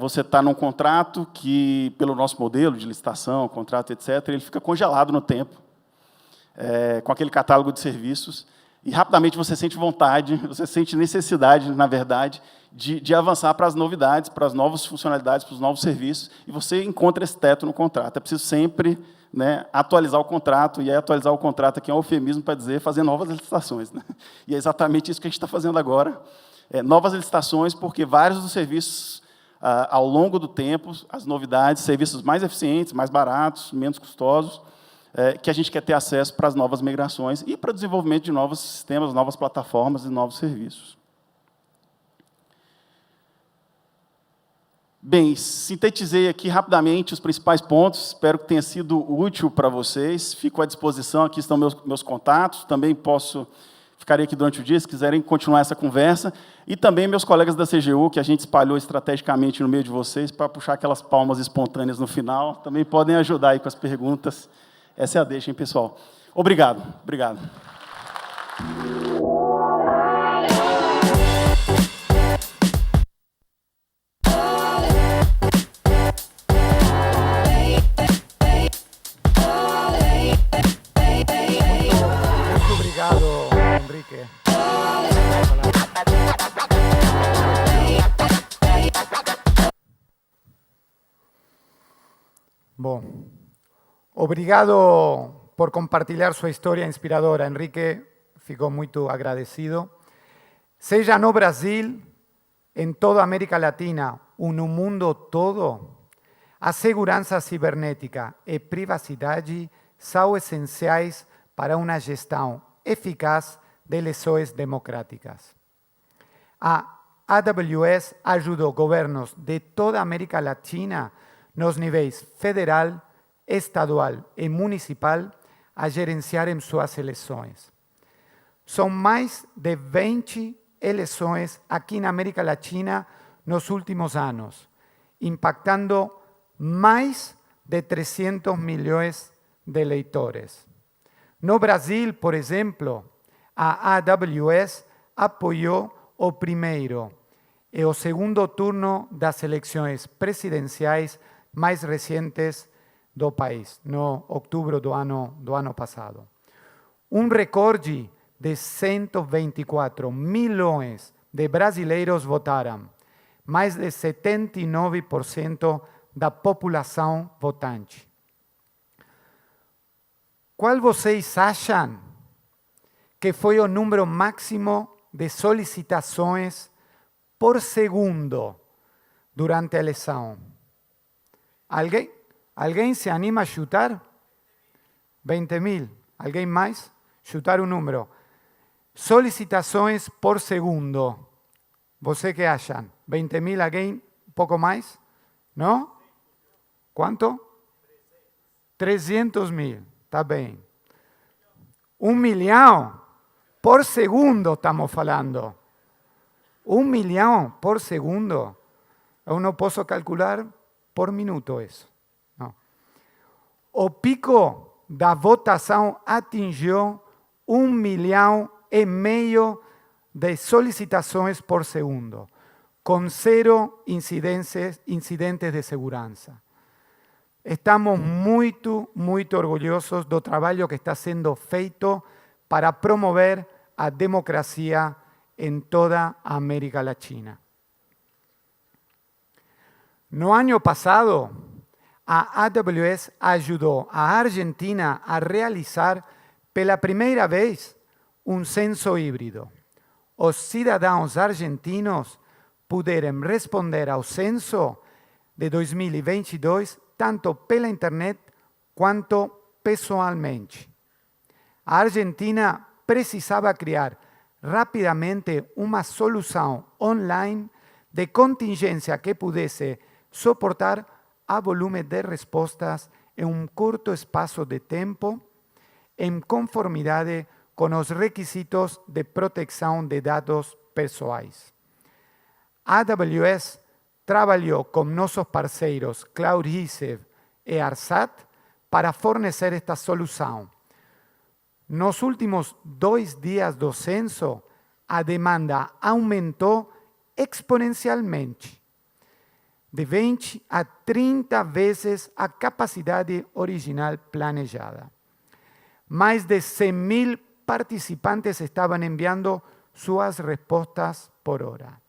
você está num contrato que, pelo nosso modelo de licitação, contrato, etc., ele fica congelado no tempo, com aquele catálogo de serviços, e rapidamente você sente vontade, você sente necessidade, na verdade, de avançar para as novidades, para as novas funcionalidades, para os novos serviços, e você encontra esse teto no contrato. É preciso sempre, né, atualizar o contrato, e atualizar o contrato aqui é um eufemismo para dizer fazer novas licitações, né? E é exatamente isso que a gente está fazendo agora, novas licitações, porque vários dos serviços, ao longo do tempo, as novidades, serviços mais eficientes, mais baratos, menos custosos, que a gente quer ter acesso para as novas migrações e para o desenvolvimento de novos sistemas, novas plataformas e novos serviços. Bem, sintetizei aqui rapidamente os principais pontos, espero que tenha sido útil para vocês. Fico à disposição, aqui estão meus contatos, também ficarei aqui durante o dia, se quiserem continuar essa conversa, e também meus colegas da CGU, que a gente espalhou estrategicamente no meio de vocês, para puxar aquelas palmas espontâneas no final, também podem ajudar aí com as perguntas. Essa é a deixa, hein, pessoal? Obrigado. Obrigado. Muito obrigado, Enrique. Bom. Obrigado por compartilhar sua história inspiradora. Enrique ficou muito agradecido. Seja no Brasil, em toda a América Latina ou no mundo todo, a segurança cibernética e privacidade são essenciais para uma gestão eficaz de eleições democráticas. A AWS ajudou governos de toda a América Latina nos níveis federal, estadual e municipal a gerenciarem suas eleições. São mais de 20 eleições aqui na América Latina nos últimos anos, impactando mais de 300 milhões de eleitores. No Brasil, por exemplo, a AWS apoiou o primeiro e o segundo turno das eleições presidenciais mais recentes do país, no outubro do ano passado. Recorde de 124 milhões de brasileiros votaram, mais de 79% da população votante. Qual vocês acham que foi o número máximo de solicitações por segundo durante a eleição? Alguém se anima a chutar? 20.000. Alguém mais? Chutar um número. Solicitações por segundo. Você que acham? 20.000, alguém? Um pouco mais? Não? Quanto? 300.000. Tá bem. 1 milhão por segundo estamos falando. 1 milhão por segundo. Eu não posso calcular por minuto isso. Não. O pico da votação atingiu 1,5 milhão de solicitações por segundo, com 0 incidentes de segurança. Estamos muito orgulhosos do trabalho que está sendo feito para promover a democracia em toda a América Latina. No ano passado, a AWS ajudou a Argentina a realizar pela primeira vez um censo híbrido. Os cidadãos argentinos puderam responder ao censo de 2022 tanto pela internet quanto pessoalmente. A Argentina precisava criar rapidamente uma solução online de contingência que pudesse suportar a volume de respostas em um curto espaço de tempo, em conformidade com os requisitos de proteção de dados pessoais. A AWS trabalhou com nossos parceiros CloudHive e ARSAT para fornecer esta solução. Nos últimos 2 dias do censo, a demanda aumentou exponencialmente, de 20 a 30 vezes a capacidade original planejada. Mais de 100.000 participantes estavam enviando suas respostas por hora.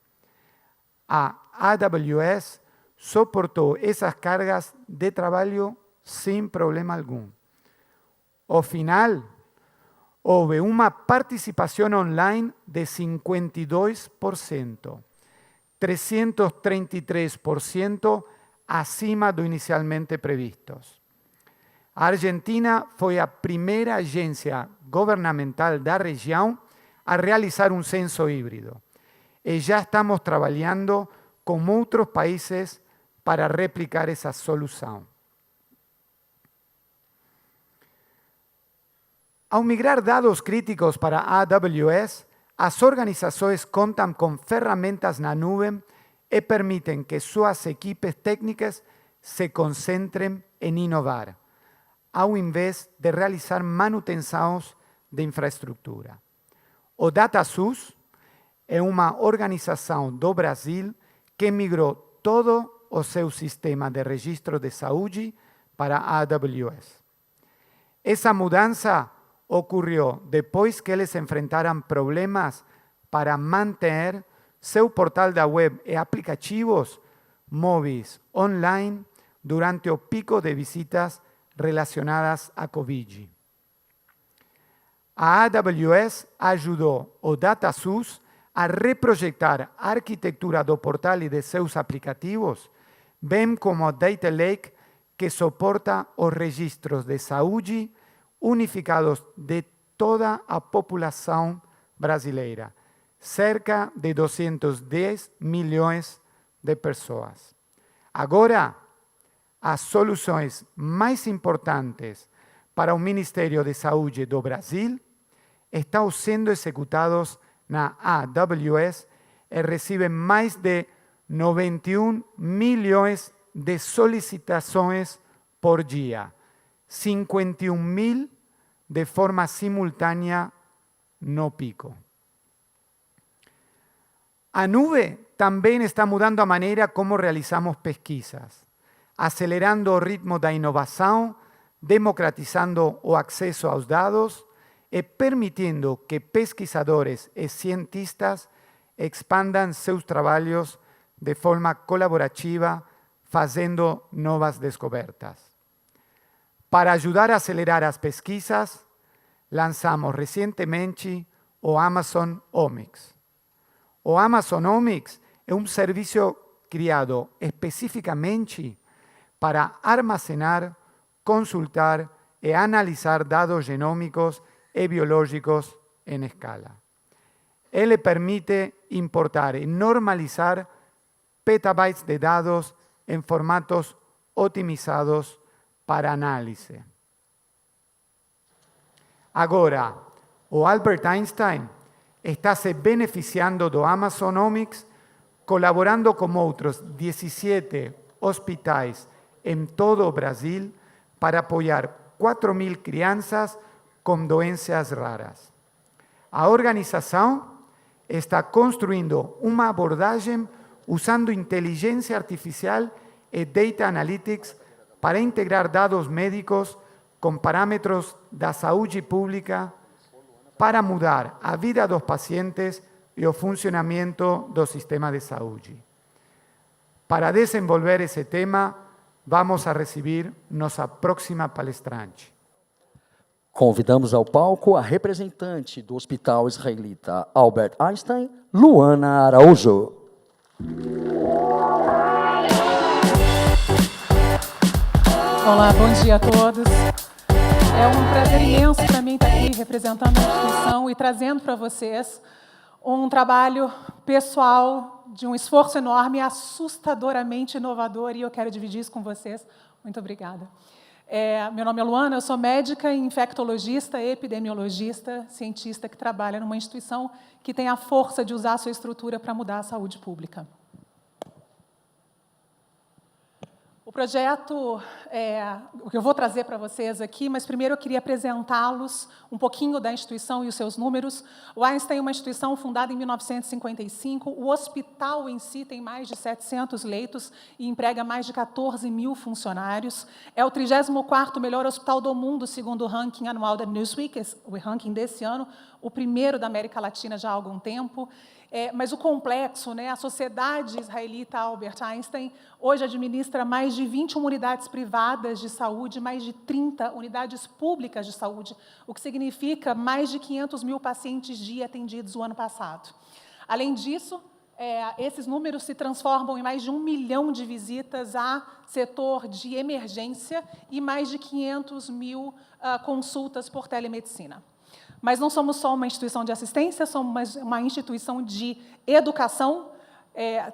A AWS suportou essas cargas de trabalho sem problema algum. Ao final, houve uma participação online de 52%, 333% acima do inicialmente previstos. A Argentina foi a primeira agência governamental da região a realizar um censo híbrido. E já estamos trabalhando com outros países para replicar essa solução. Ao migrar dados críticos para a AWS, as organizações contam com ferramentas na nuvem e permitem que suas equipes técnicas se concentrem em inovar, ao invés de realizar manutenções de infraestrutura. O DataSUS é uma organização do Brasil que migrou todo o seu sistema de registro de saúde para a AWS. Essa mudança ocorreu depois que eles enfrentaram problemas para manter seu portal da web e aplicativos móveis online durante o pico de visitas relacionadas à Covid. A AWS ajudou o DataSUS a reprojetar a arquitetura do portal e de seus aplicativos, bem como o Data Lake, que suporta os registros de saúde unificados de toda a população brasileira, cerca de 210 milhões de pessoas. Agora, as soluções mais importantes para o Ministério de Saúde do Brasil estão sendo executados na AWS e recebem mais de 91 milhões de solicitações por dia, 51.000 de forma simultânea no pico. A nuvem também está mudando a maneira como realizamos pesquisas, acelerando o ritmo da inovação, democratizando o acesso aos dados e permitindo que pesquisadores e cientistas expandam seus trabalhos de forma colaborativa, fazendo novas descobertas. Para ajudar a acelerar as pesquisas, lançamos recentemente o Amazon Omics. O Amazon Omics é um serviço criado especificamente para armazenar, consultar e analizar dados genómicos y biológicos en escala. Él le permite importar y normalizar petabytes de datos en formatos otimizados para análise. Agora, o Albert Einstein está se beneficiando do Amazonomics, colaborando com outros 17 hospitais em todo o Brasil para apoiar 4.000 crianças com doenças raras. A organização está construindo uma abordagem usando inteligência artificial e data analytics para integrar dados médicos com parâmetros da saúde pública para mudar a vida dos pacientes e o funcionamento do sistema de saúde. Para desenvolver esse tema, vamos a receber nossa próxima palestrante. Convidamos ao palco a representante do Hospital Israelita Albert Einstein, Luana Araújo. Olá, bom dia a todos. É um prazer imenso para mim estar aqui representando a instituição e trazendo para vocês um trabalho pessoal de um esforço enorme, assustadoramente inovador, e eu quero dividir isso com vocês. Muito obrigada. Meu nome é Luana, eu sou médica, infectologista, epidemiologista, cientista que trabalha numa instituição que tem a força de usar a sua estrutura para mudar a saúde pública. O projeto, o que eu vou trazer para vocês aqui, mas primeiro eu queria apresentá-los um pouquinho da instituição e os seus números. O Einstein é uma instituição fundada em 1955, o hospital em si tem mais de 700 leitos e emprega mais de 14.000 funcionários. É o 34º melhor hospital do mundo, segundo o ranking anual da Newsweek, o ranking desse ano, o primeiro da América Latina já há algum tempo. Mas o complexo, a Sociedade Israelita Albert Einstein, hoje administra mais de 21 unidades privadas de saúde, mais de 30 unidades públicas de saúde, o que significa mais de 500.000 pacientes dia atendidos o ano passado. Além disso, esses números se transformam em mais de 1 milhão de visitas a setor de emergência e mais de 500.000 consultas por telemedicina. Mas não somos só uma instituição de assistência, somos uma instituição de educação.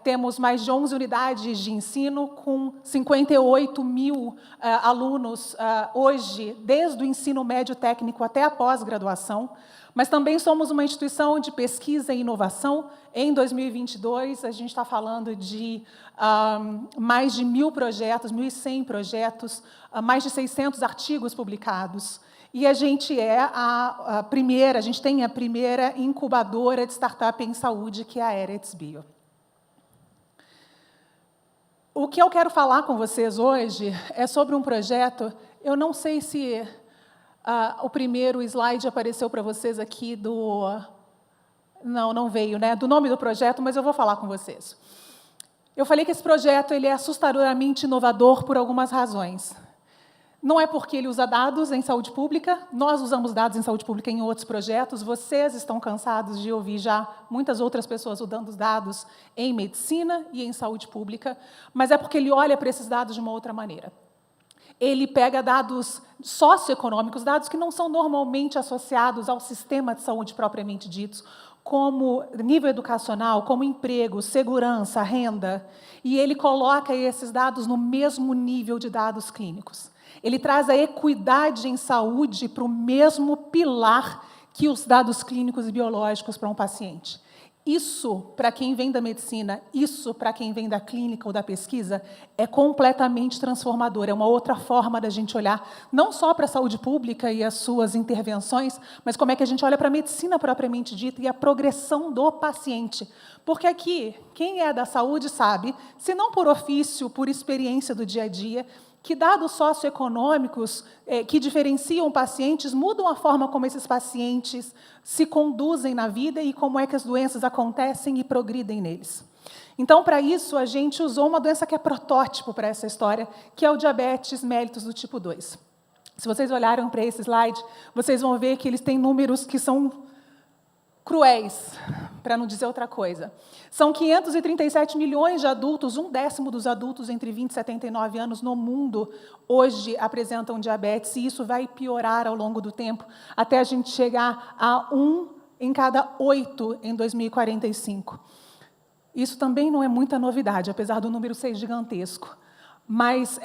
Temos mais de 11 unidades de ensino, com 58.000 alunos hoje, desde o ensino médio técnico até a pós-graduação. Mas também somos uma instituição de pesquisa e inovação. Em 2022, a gente está falando de mais de 1.000 projetos, 1.100 projetos, mais de 600 artigos publicados. E a gente a gente tem a primeira incubadora de startup em saúde, que é a Eretz Bio. O que eu quero falar com vocês hoje é sobre um projeto, eu não sei se o primeiro slide apareceu para vocês aqui não veio, do nome do projeto, mas eu vou falar com vocês. Eu falei que esse projeto ele é assustadoramente inovador por algumas razões. Não é porque ele usa dados em saúde pública, nós usamos dados em saúde pública em outros projetos, vocês estão cansados de ouvir já muitas outras pessoas usando os dados em medicina e em saúde pública, mas é porque ele olha para esses dados de uma outra maneira. Ele pega dados socioeconômicos, dados que não são normalmente associados ao sistema de saúde propriamente dito, como nível educacional, como emprego, segurança, renda, e ele coloca esses dados no mesmo nível de dados clínicos. Ele traz a equidade em saúde para o mesmo pilar que os dados clínicos e biológicos para um paciente. Isso, para quem vem da medicina, isso, para quem vem da clínica ou da pesquisa, é completamente transformador. É uma outra forma da gente olhar, não só para a saúde pública e as suas intervenções, mas como é que a gente olha para a medicina propriamente dita e a progressão do paciente. Porque aqui, quem é da saúde sabe, se não por ofício, por experiência do dia a dia, que dados socioeconômicos que diferenciam pacientes mudam a forma como esses pacientes se conduzem na vida e como é que as doenças acontecem e progridem neles. Então, para isso, a gente usou uma doença que é protótipo para essa história, que é o diabetes mellitus do tipo 2. Se vocês olharem para esse slide, vocês vão ver que eles têm números que são cruéis. para não dizer outra coisa. São 537 milhões de adultos, 1/10 dos adultos entre 20 e 79 anos no mundo hoje apresentam diabetes, e isso vai piorar ao longo do tempo, até a gente chegar a 1 em cada 8 em 2045. Isso também não é muita novidade, apesar do número ser gigantesco. Mas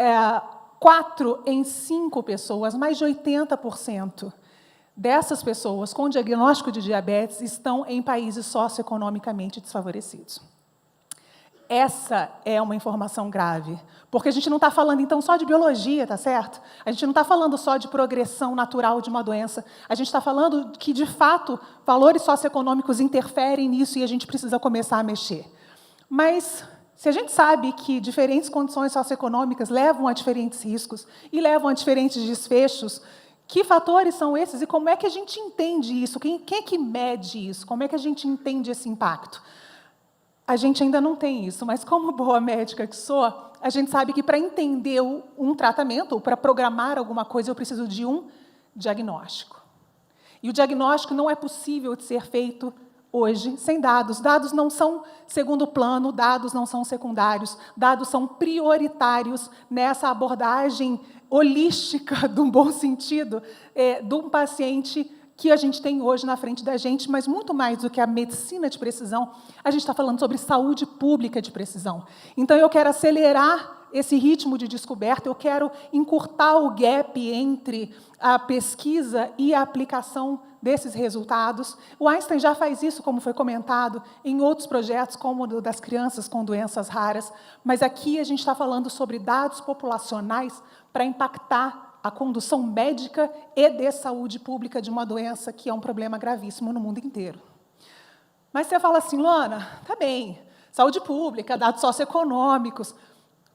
4 em 5 pessoas, mais de 80%, dessas pessoas com diagnóstico de diabetes estão em países socioeconomicamente desfavorecidos. Essa é uma informação grave, porque a gente não está falando, então, só de biologia, tá certo? A gente não está falando só de progressão natural de uma doença, a gente está falando que, de fato, valores socioeconômicos interferem nisso e a gente precisa começar a mexer. Mas, se a gente sabe que diferentes condições socioeconômicas levam a diferentes riscos e levam a diferentes desfechos, que fatores são esses e como é que a gente entende isso? Quem é que mede isso? Como é que a gente entende esse impacto? A gente ainda não tem isso, mas como boa médica que sou, a gente sabe que para entender um tratamento, ou para programar alguma coisa, eu preciso de um diagnóstico. E o diagnóstico não é possível de ser feito hoje sem dados. Dados não são segundo plano, dados não são secundários, dados são prioritários nessa abordagem holística, de um bom sentido, de um paciente que a gente tem hoje na frente da gente, mas muito mais do que a medicina de precisão, a gente está falando sobre saúde pública de precisão. Então, eu quero acelerar esse ritmo de descoberta, eu quero encurtar o gap entre a pesquisa e a aplicação desses resultados. O Einstein já faz isso, como foi comentado, em outros projetos, como o das crianças com doenças raras, mas aqui a gente está falando sobre dados populacionais para impactar a condução médica e de saúde pública de uma doença que é um problema gravíssimo no mundo inteiro. Mas você fala assim, Luana, tá bem, saúde pública, dados socioeconômicos,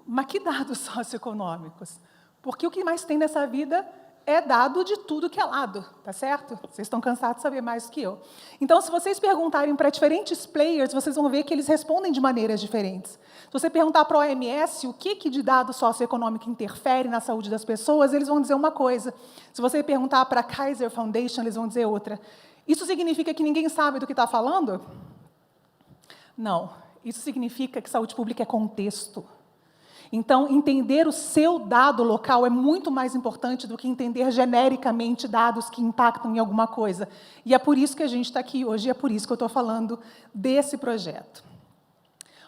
mas que dados socioeconômicos? Porque o que mais tem nessa vida é dado de tudo que é lado, tá certo? Vocês estão cansados de saber mais do que eu. Então, se vocês perguntarem para diferentes players, vocês vão ver que eles respondem de maneiras diferentes. Se você perguntar para a OMS o que de dado socioeconômico interfere na saúde das pessoas, eles vão dizer uma coisa. Se você perguntar para a Kaiser Foundation, eles vão dizer outra. Isso significa que ninguém sabe do que está falando? Não. Isso significa que saúde pública é contexto. Então, entender o seu dado local é muito mais importante do que entender genericamente dados que impactam em alguma coisa. E é por isso que a gente está aqui hoje, e é por isso que eu estou falando desse projeto.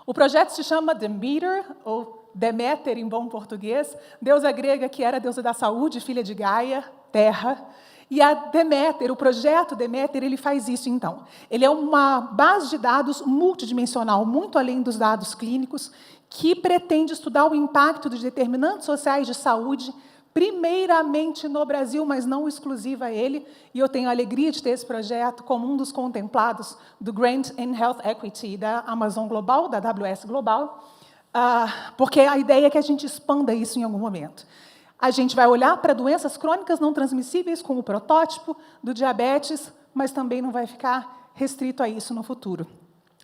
O projeto se chama Demeter, ou Deméter em bom português, deusa grega que era deusa da saúde, filha de Gaia, terra. E a Deméter, o projeto Deméter, ele faz isso, então. Ele é uma base de dados multidimensional, muito além dos dados clínicos, que pretende estudar o impacto dos determinantes sociais de saúde, primeiramente no Brasil, mas não exclusiva a ele. E eu tenho a alegria de ter esse projeto como um dos contemplados do Grant in Health Equity da Amazon Global, da AWS Global, porque a ideia é que a gente expanda isso em algum momento. A gente vai olhar para doenças crônicas não transmissíveis, como o protótipo do diabetes, mas também não vai ficar restrito a isso no futuro.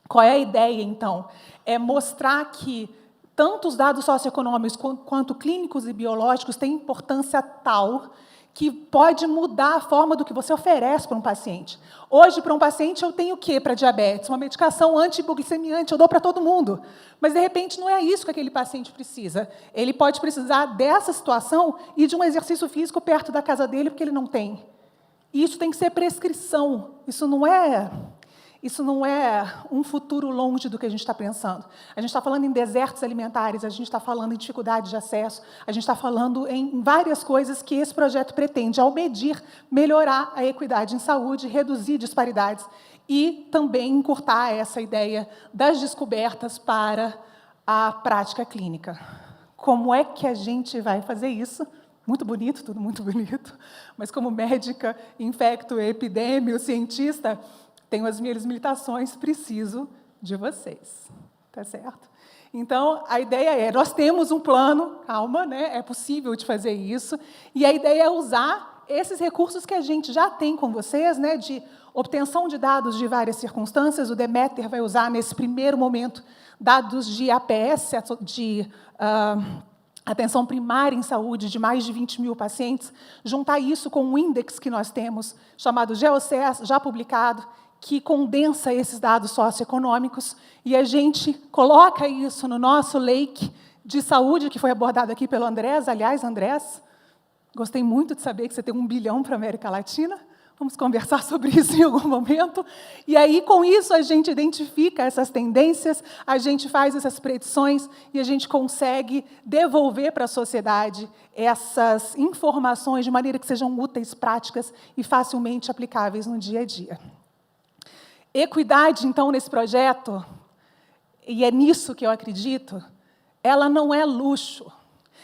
Qual é a ideia, então? É mostrar que tanto os dados socioeconômicos quanto clínicos e biológicos têm importância tal que pode mudar a forma do que você oferece para um paciente. Hoje, para um paciente, eu tenho o quê para diabetes? Uma medicação antihipoglicemiante, eu dou para todo mundo. Mas, de repente, não é isso que aquele paciente precisa. Ele pode precisar dessa situação e de um exercício físico perto da casa dele, porque ele não tem. E isso tem que ser prescrição. Isso não é um futuro longe do que a gente está pensando. A gente está falando em desertos alimentares, a gente está falando em dificuldade de acesso, a gente está falando em várias coisas que esse projeto pretende, ao medir, melhorar a equidade em saúde, reduzir disparidades e também encurtar essa ideia das descobertas para a prática clínica. Como é que a gente vai fazer isso? Muito bonito, tudo muito bonito, mas como médica, infecto-epidêmio, cientista, tenho as minhas limitações, preciso de vocês, tá certo? Então, a ideia é, nós temos um plano, calma, né? É possível de fazer isso, e a ideia é usar esses recursos que a gente já tem com vocês, né, de obtenção de dados de várias circunstâncias. O Deméter vai usar, nesse primeiro momento, dados de APS, de atenção primária em saúde, de mais de 20 mil pacientes, juntar isso com um índice que nós temos, chamado GeoCES, já publicado, que condensa esses dados socioeconômicos e a gente coloca isso no nosso lake de saúde, que foi abordado aqui pelo Andrés. Aliás, Andrés, gostei muito de saber que você tem 1 bilhão para a América Latina. Vamos conversar sobre isso em algum momento. E aí, com isso, a gente identifica essas tendências, a gente faz essas predições e a gente consegue devolver para a sociedade essas informações de maneira que sejam úteis, práticas e facilmente aplicáveis no dia a dia. Equidade, então, nesse projeto, e é nisso que eu acredito, ela não é luxo.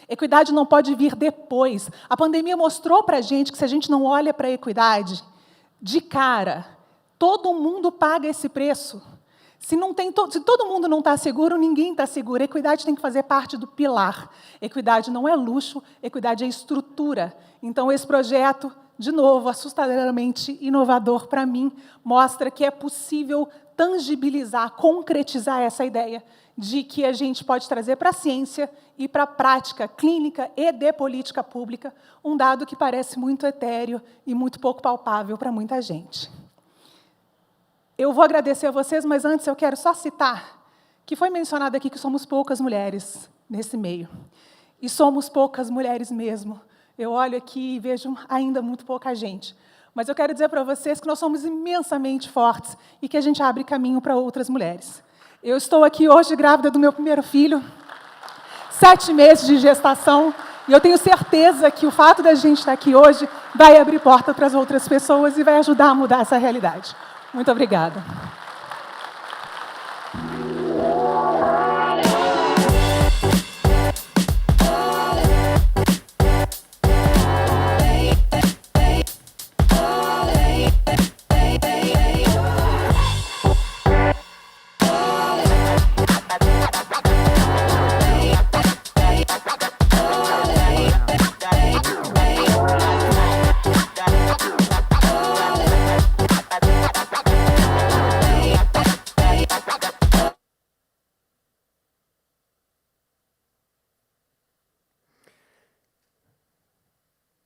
Equidade não pode vir depois. A pandemia mostrou para a gente que, se a gente não olha para a equidade, de cara, todo mundo paga esse preço. Se todo mundo não está seguro, ninguém está seguro. Equidade tem que fazer parte do pilar. Equidade não é luxo, equidade é estrutura. Então, esse projeto, de novo, assustadoramente inovador para mim, mostra que é possível tangibilizar, concretizar essa ideia de que a gente pode trazer para a ciência e para a prática clínica e de política pública um dado que parece muito etéreo e muito pouco palpável para muita gente. Eu vou agradecer a vocês, mas antes eu quero só citar que foi mencionado aqui que somos poucas mulheres nesse meio. E somos poucas mulheres mesmo. Eu olho aqui e vejo ainda muito pouca gente. Mas eu quero dizer para vocês que nós somos imensamente fortes e que a gente abre caminho para outras mulheres. Eu estou aqui hoje grávida do meu primeiro filho, 7 meses de gestação, e eu tenho certeza que o fato da gente estar aqui hoje vai abrir porta para as outras pessoas e vai ajudar a mudar essa realidade. Muito obrigada.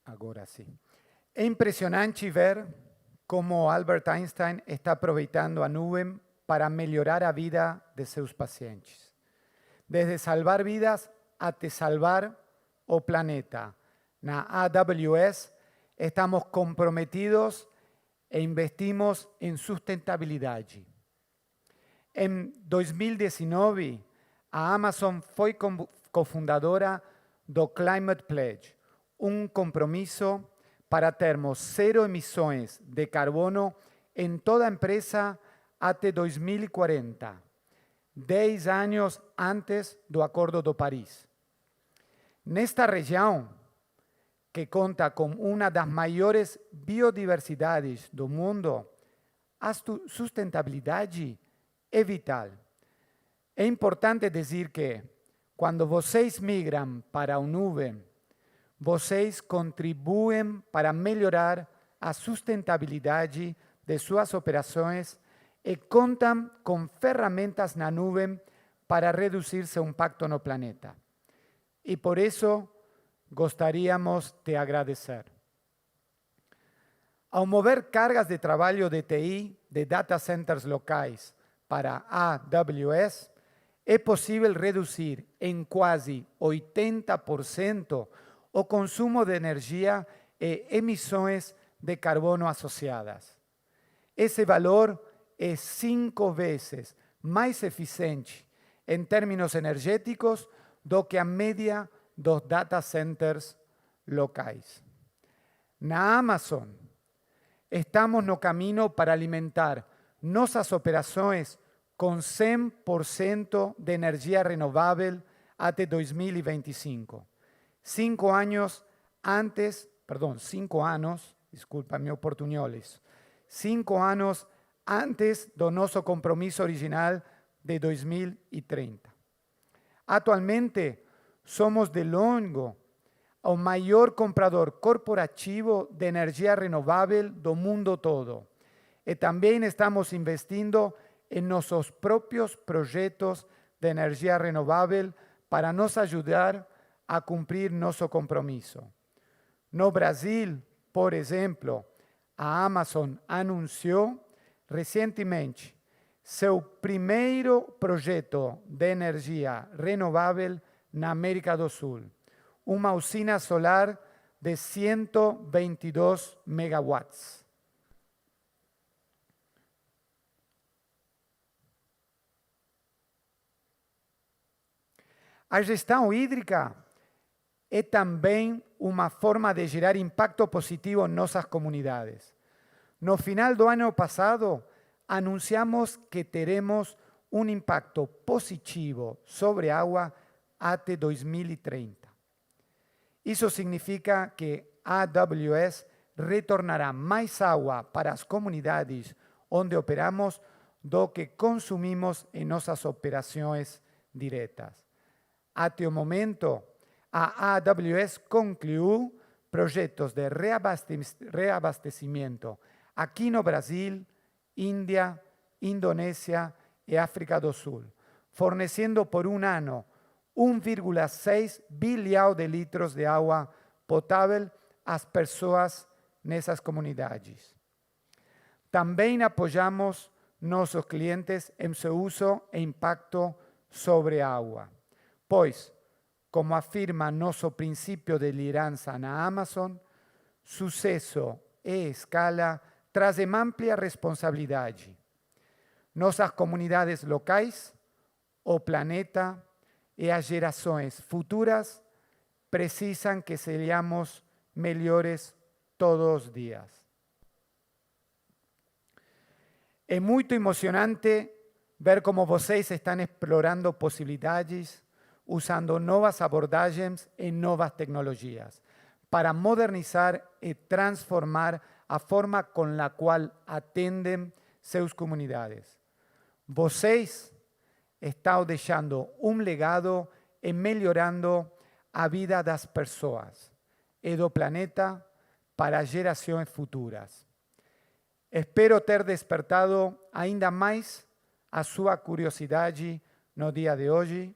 Agora sim. É impressionante ver como Albert Einstein está aproveitando a nuvem para melhorar a vida de seus pacientes. Desde salvar vidas até salvar o planeta. Na AWS estamos comprometidos e investimos em sustentabilidade. Em 2019, a Amazon foi cofundadora do Climate Pledge, compromisso para termos 0 emissões de carbono em toda a empresa até 2040, 10 anos antes do Acordo de Paris. Nesta região, que conta com uma das maiores biodiversidades do mundo, a sustentabilidade é vital. É importante dizer que, quando vocês migram para a nuvem, vocês contribuem para melhorar a sustentabilidade de suas operações e contam com ferramentas na nuvem para reduzir seu impacto no planeta. E por isso, gostaríamos de agradecer. Ao mover cargas de trabalho de TI de data centers locais para a AWS, é possível reduzir em quase 80% o consumo de energia e emissões de carbono associadas. Esse valor é 5 vezes mais eficiente em termos energéticos do que a média dos data centers locais. Na Amazon, estamos no caminho para alimentar nossas operações com 100% de energia renovável até 2025. 5 anos, desculpa-me o portunholes, 5 anos antes do nosso compromisso original de 2030. Atualmente, somos de longe o maior comprador corporativo de energia renovável do mundo todo. E também estamos investindo em nossos próprios projetos de energia renovável para nos ajudar a cumprir nosso compromisso. No Brasil, por exemplo, a Amazon anunciou recentemente seu primeiro projeto de energia renovável na América do Sul, uma usina solar de 122 megawatts. A gestão hídrica é também uma forma de gerar impacto positivo em nossas comunidades. No final do ano passado, anunciamos que teremos um impacto positivo sobre a água até 2030. Isso significa que a AWS retornará mais água para as comunidades onde operamos do que consumimos em nossas operações diretas. Até o momento, a AWS concluiu projetos de reabastecimento aqui no Brasil, Índia, Indonésia e África do Sul, fornecendo por um ano 1,6 bilhão de litros de água potável às pessoas nessas comunidades. Também apoiamos nossos clientes em seu uso e impacto sobre a água, pois, como afirma nosso princípio de liderança na Amazon, sucesso e escala trazem ampla responsabilidade. Nossas comunidades locais, o planeta e as gerações futuras precisam que sejamos melhores todos os dias. É muito emocionante ver como vocês estão explorando possibilidades, usando novas abordagens e novas tecnologias para modernizar e transformar a forma com a qual atendem suas comunidades. Vocês estão deixando um legado e melhorando a vida das pessoas e do planeta para gerações futuras. Espero ter despertado ainda mais a sua curiosidade no dia de hoje.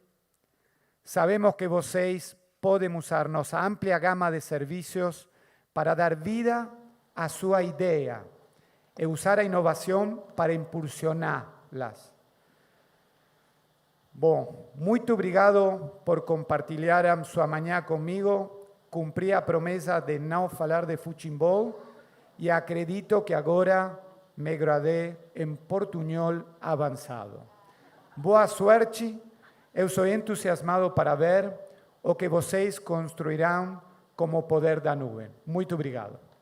Sabemos que vocês podem usar nossa ampla gama de serviços para dar vida à sua ideia e usar a inovação para impulsioná-las. Bom, muito obrigado por compartilhar sua manhã comigo. Cumpri a promessa de não falar de futebol e acredito que agora me graduei em portunhol avançado. Boa sorte. Eu sou entusiasmado para ver o que vocês construirão como poder da nuvem. Muito obrigado.